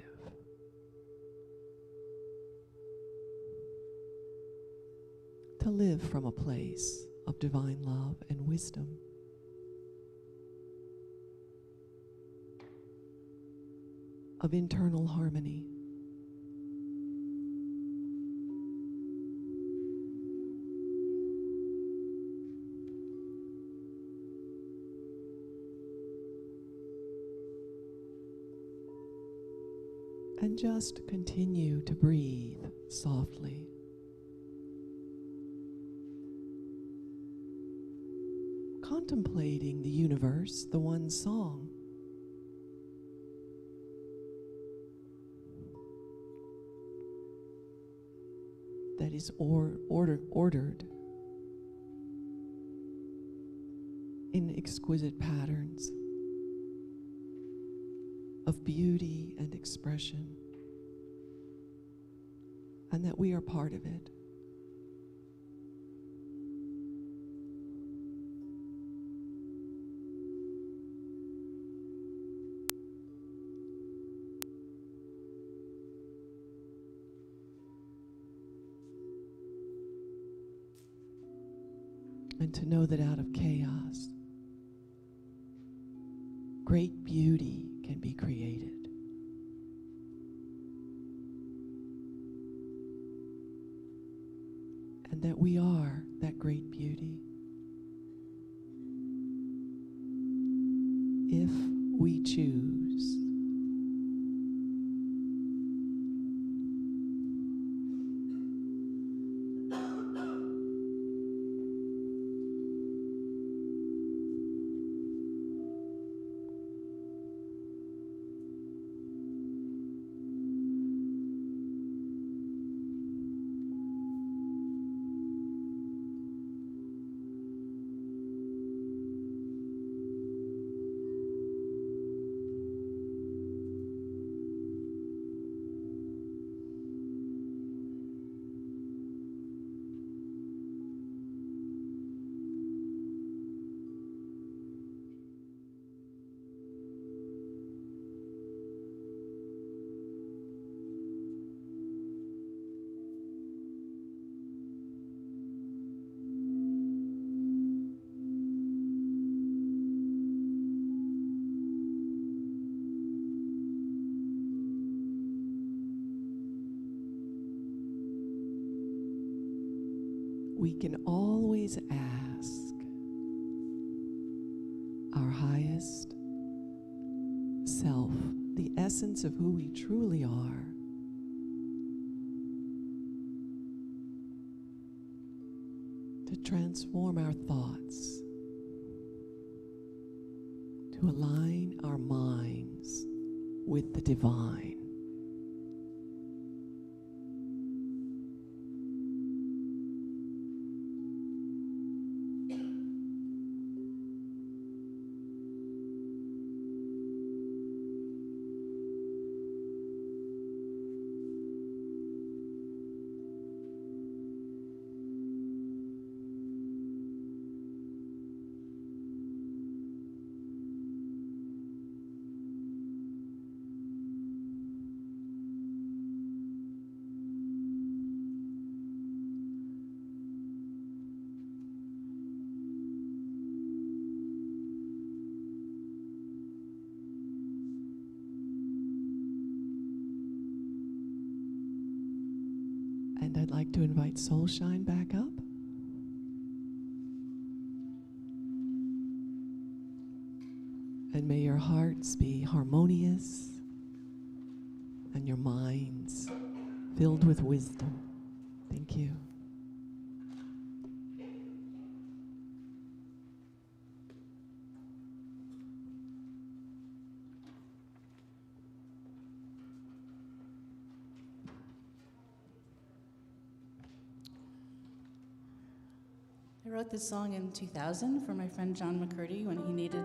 Speaker 12: To live from a place of divine love and wisdom. Of internal harmony. And just continue to breathe softly. Contemplating the universe, the one song. That is ordered in exquisite patterns of beauty and expression, and that we are part of it. And to know that out of chaos, great beauty can be created. And that we are that great beauty. If we choose. We can always ask our highest self, the essence of who we truly are, to transform our thoughts, to align our minds with the divine. And I'd like to invite Soulshine back up. And may your hearts be harmonious and your minds filled with wisdom. Thank you.
Speaker 2: I wrote this song in 2000 for my friend John McCurdy when he needed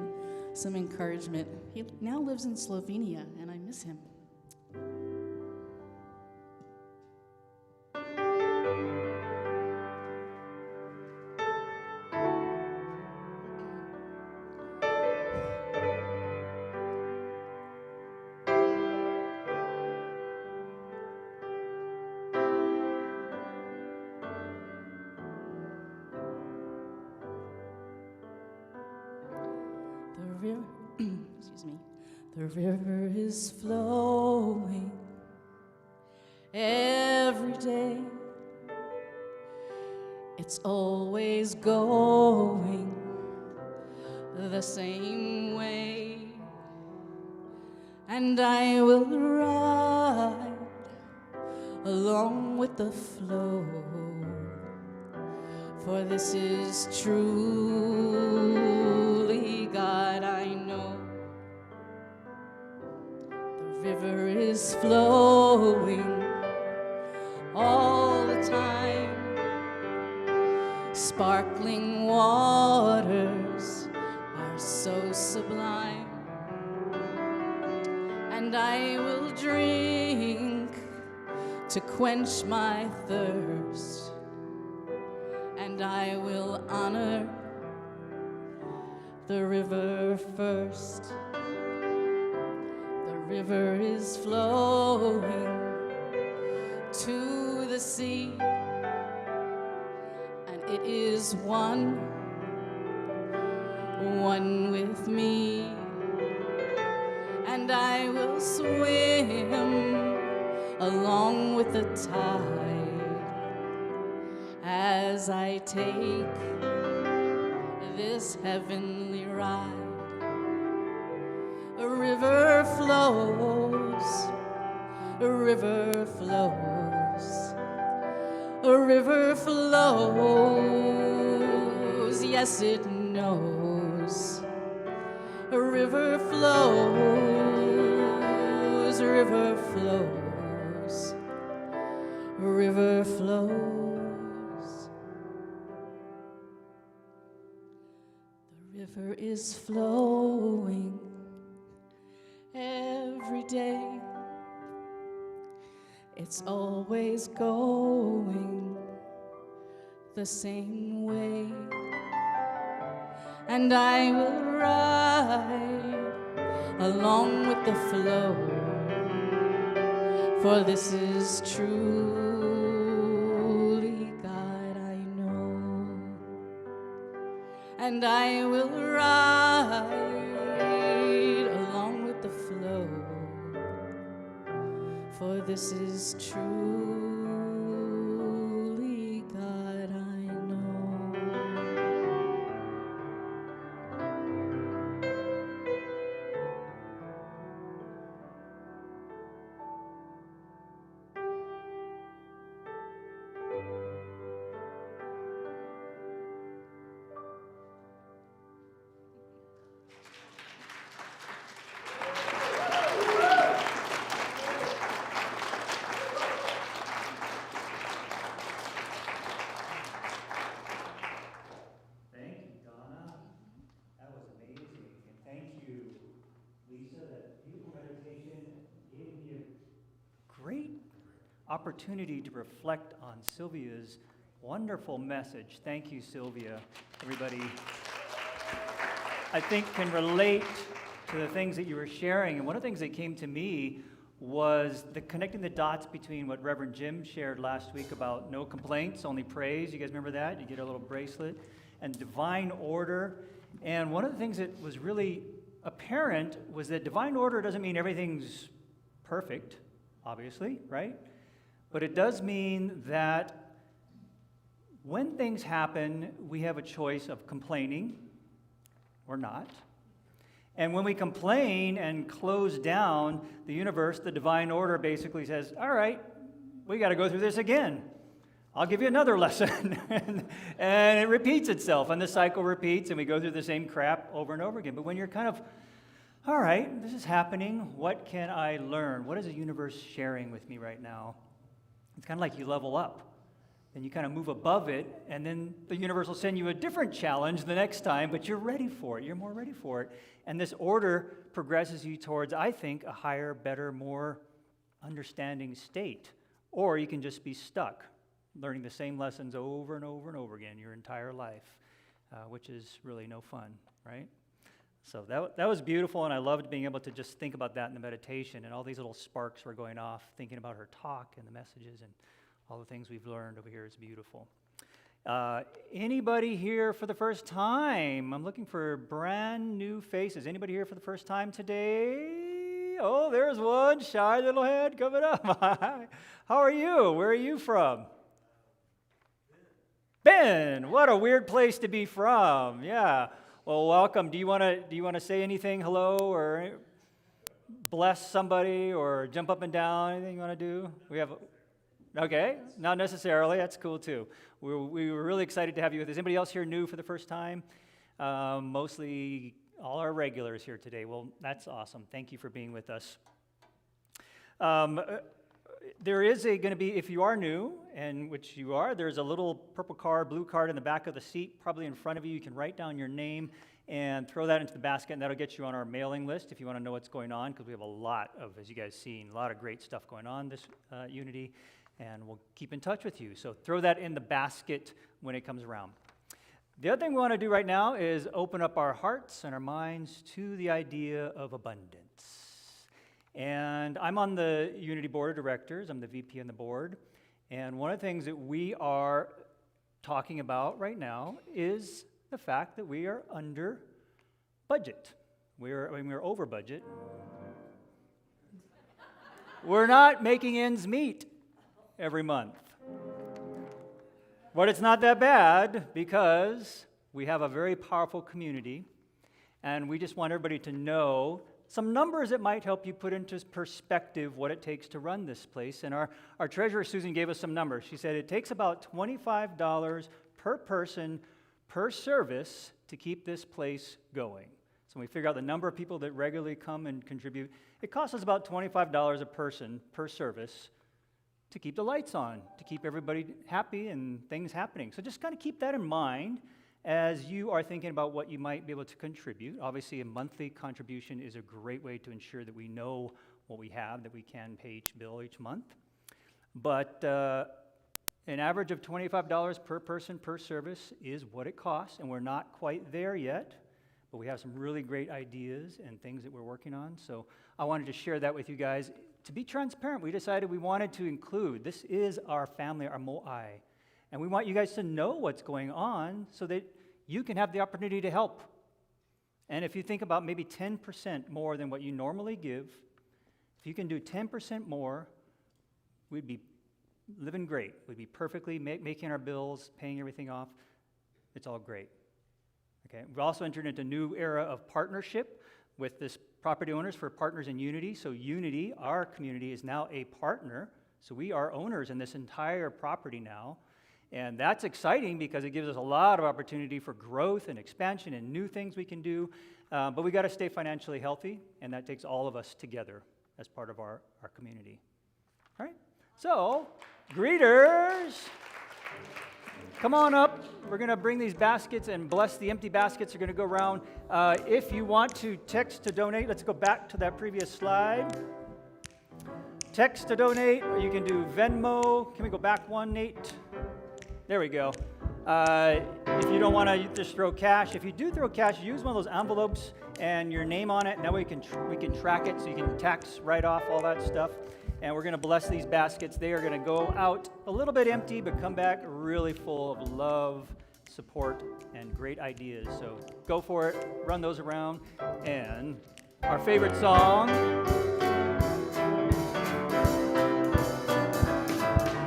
Speaker 2: some encouragement. He now lives in Slovenia, and I miss him. The river, excuse me, the river is flowing every day. It's always going the same way, and I will ride along with the flow, for this is truly God, I know. The river is flowing all the time, sparkling waters are so sublime, and I will drink to quench my thirst, and I will honor the river first. The river is flowing to the sea, and it is one with me, and I will swim along with the tide as I take this heavenly ride. A river flows, a river flows, a river flows, yes it knows. A river flows, a river flows, a river flows. The river is flowing every day. It's always going the same way, and I will ride along with the flow, for this is truly God, I know. And I will ride along with the flow, for this is truly God, I know.
Speaker 3: Thank you, Donna. That was amazing. And thank you, Lisa. That beautiful meditation gave me a great opportunity to reflect on Sylvia's wonderful message. Thank you, Sylvia. Everybody, I think, can relate to the things that you were sharing. And one of the things that came to me was connecting the dots between what Reverend Jim shared last week about no complaints, only praise. You guys remember that? You get a little bracelet. And divine order. And one of the things that was really apparent was that divine order doesn't mean everything's perfect, obviously, right? But it does mean that when things happen, we have a choice of complaining or not. And when we complain and close down the universe, the divine order basically says, all right, we got to go through this again. I'll give you another lesson. And it repeats itself, and the cycle repeats, and we go through the same crap over and over again. But when you're kind of, all right, this is happening, what can I learn? What is the universe sharing with me right now? It's kind of like you level up. then you kind of move above it, and then the universe will send you a different challenge the next time, but you're ready for it. You're more ready for it. And this order progresses you towards, I think, a higher, better, more understanding state. Or you can just be stuck, learning the same lessons over and over and over again your entire life, which is really no fun, right? So that was beautiful, and I loved being able to just think about that in the meditation, and all these little sparks were going off, thinking about her talk and the messages and all the things we've learned over here. It's beautiful. Anybody here for the first time? I'm looking for brand new faces. Anybody here for the first time today? Oh, there's one shy little head coming up. How are you? Where are you from? Ben. What a weird place to be from. Yeah. Well, welcome. Do you want to say anything? Hello, or bless somebody, or jump up and down? Anything you want to do? We have. Okay, not necessarily. That's cool too. We were really excited to have you with us. Anybody else here new for the first time? Mostly all our regulars here today. Well, that's awesome. Thank you for being with us. There is going to be, if you are new, and which you are, there's a little purple card, blue card in the back of the seat, probably in front of you. You can write down your name and throw that into the basket, and that'll get you on our mailing list if you want to know what's going on, because we have a lot of, as you guys seen, a lot of great stuff going on this Unity. And we'll keep in touch with you. So throw that in the basket when it comes around. The other thing we want to do right now is open up our hearts and our minds to the idea of abundance. And I'm on the Unity Board of Directors. I'm the VP on the board. And one of the things that we are talking about right now is the fact that we are under budget. We're over budget. We're not making ends meet every month. But it's not that bad, because we have a very powerful community, and we just want everybody to know some numbers that might help you put into perspective what it takes to run this place. And our treasurer, Susan, gave us some numbers. She said it takes about $25 per person per service to keep this place going. So when we figure out the number of people that regularly come and contribute, it costs us about $25 a person per service to keep the lights on, to keep everybody happy and things happening. So just kind of keep that in mind as you are thinking about what you might be able to contribute. Obviously, a monthly contribution is a great way to ensure that we know what we have, that we can pay each bill each month. But an average of $25 per person per service is what it costs, and we're not quite there yet, but we have some really great ideas and things that we're working on. So I wanted to share that with you guys. To be transparent, we decided we wanted to include, this is our family, our Mo'ai, and we want you guys to know what's going on so that you can have the opportunity to help. And if you think about maybe 10% more than what you normally give, if you can do 10% more, we'd be living great. We'd be perfectly making our bills, paying everything off. It's all great. Okay. We've also entered into a new era of partnership with this Property Owners for Partners in Unity. So Unity, our community, is now a partner. So we are owners in this entire property now. And that's exciting because it gives us a lot of opportunity for growth and expansion and new things we can do. But we got to stay financially healthy, and that takes all of us together as part of our community. All right? So, greeters, come on up. We're going to bring these baskets and bless the empty baskets. Are going to go around. If you want to text to donate, let's go back to that previous slide. Text to donate, or you can do Venmo. Can we go back one, Nate? There we go. If you don't want to just throw cash, if you do throw cash, use one of those envelopes and your name on it. Now we can track it, so you can tax write off all that stuff. And we're going to bless these baskets. They are going to go out a little bit empty, but come back really full of love, support, and great ideas. So go for it. Run those around. And our favorite song.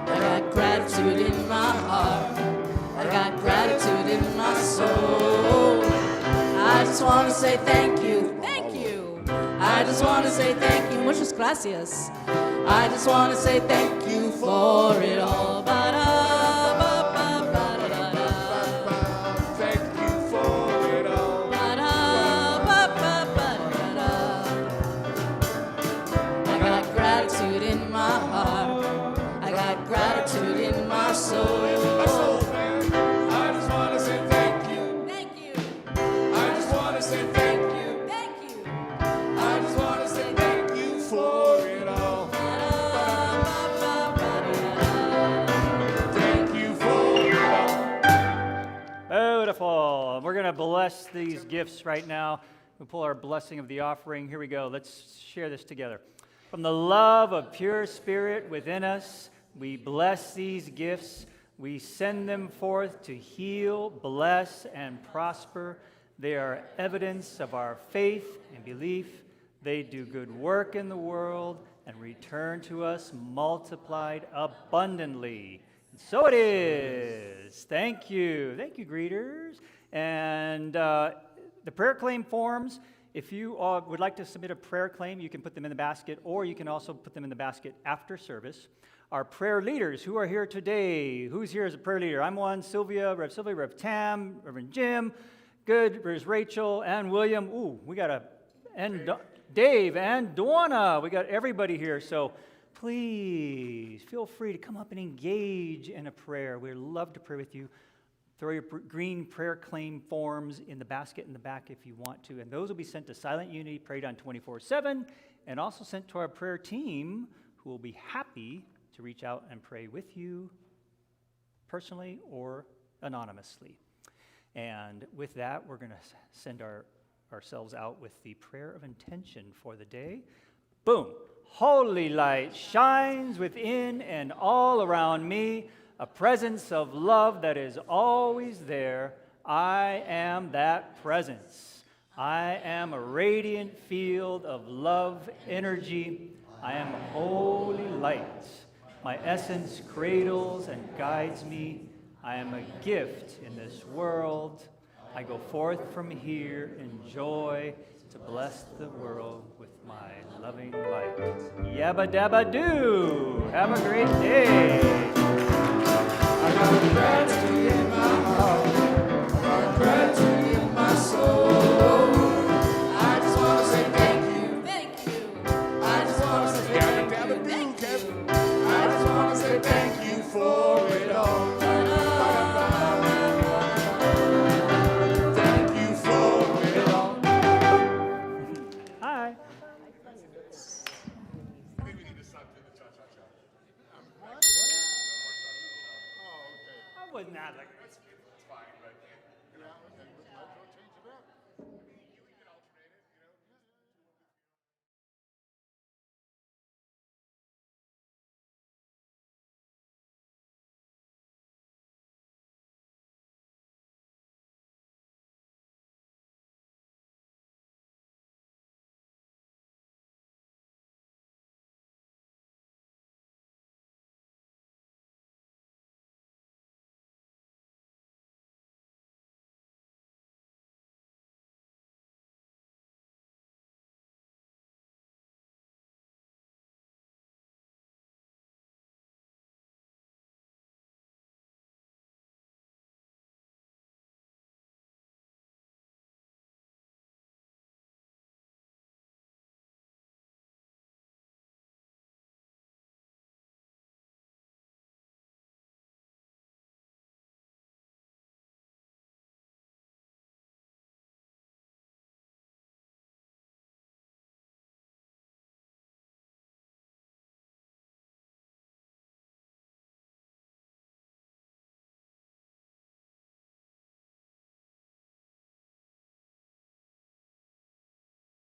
Speaker 2: I got gratitude in my heart. I got gratitude in my soul. I just want to say thank you. Thank you. I just want to say thank you. Muchas gracias. I just want to say thank you for it all.
Speaker 1: Thank you for it all.
Speaker 2: I got gratitude in my heart. I got gratitude in my soul.
Speaker 3: bless these gifts right now. We pull our blessing of the offering. Here we go. Let's share this together. From the love of pure spirit within us, we bless these gifts. We send them forth to heal, bless, and prosper. They are evidence of our faith and belief. They do good work in the world and return to us multiplied abundantly. And so it is. Thank you. Thank you, greeters. And the prayer claim forms, if you would like to submit a prayer claim, you can put them in the basket, or you can also put them in the basket after service. Our prayer leaders who are here today. Who's here as a prayer leader? I'm one, Sylvia, Rev Tam, Reverend Jim. Good, there's Rachel and William. Ooh, we got Dave and Donna. We got everybody here. So please feel free to come up and engage in a prayer. We'd love to pray with you. Throw your green prayer claim forms in the basket in the back if you want to. And those will be sent to Silent Unity, prayed on 24/7, and also sent to our prayer team, who will be happy to reach out and pray with you personally or anonymously. And with that, we're going to send ourselves out with the prayer of intention for the day. Boom. Holy light shines within and all around me, a presence of love that is always there. I am that presence. I am a radiant field of love energy. I am holy light. My essence cradles and guides me. I am a gift in this world. I go forth from here in joy to bless the world with my loving light. Yabba dabba doo. Have a great day.
Speaker 1: I got gratitude in my heart. I got gratitude in my soul. I just want to say thank you.
Speaker 2: Thank you.
Speaker 1: I just want to say thank you. I just want to say thank you for it all. Thank you for it all.
Speaker 3: Hi.
Speaker 1: Maybe we need to stop doing the cha-cha-cha.
Speaker 3: I was not like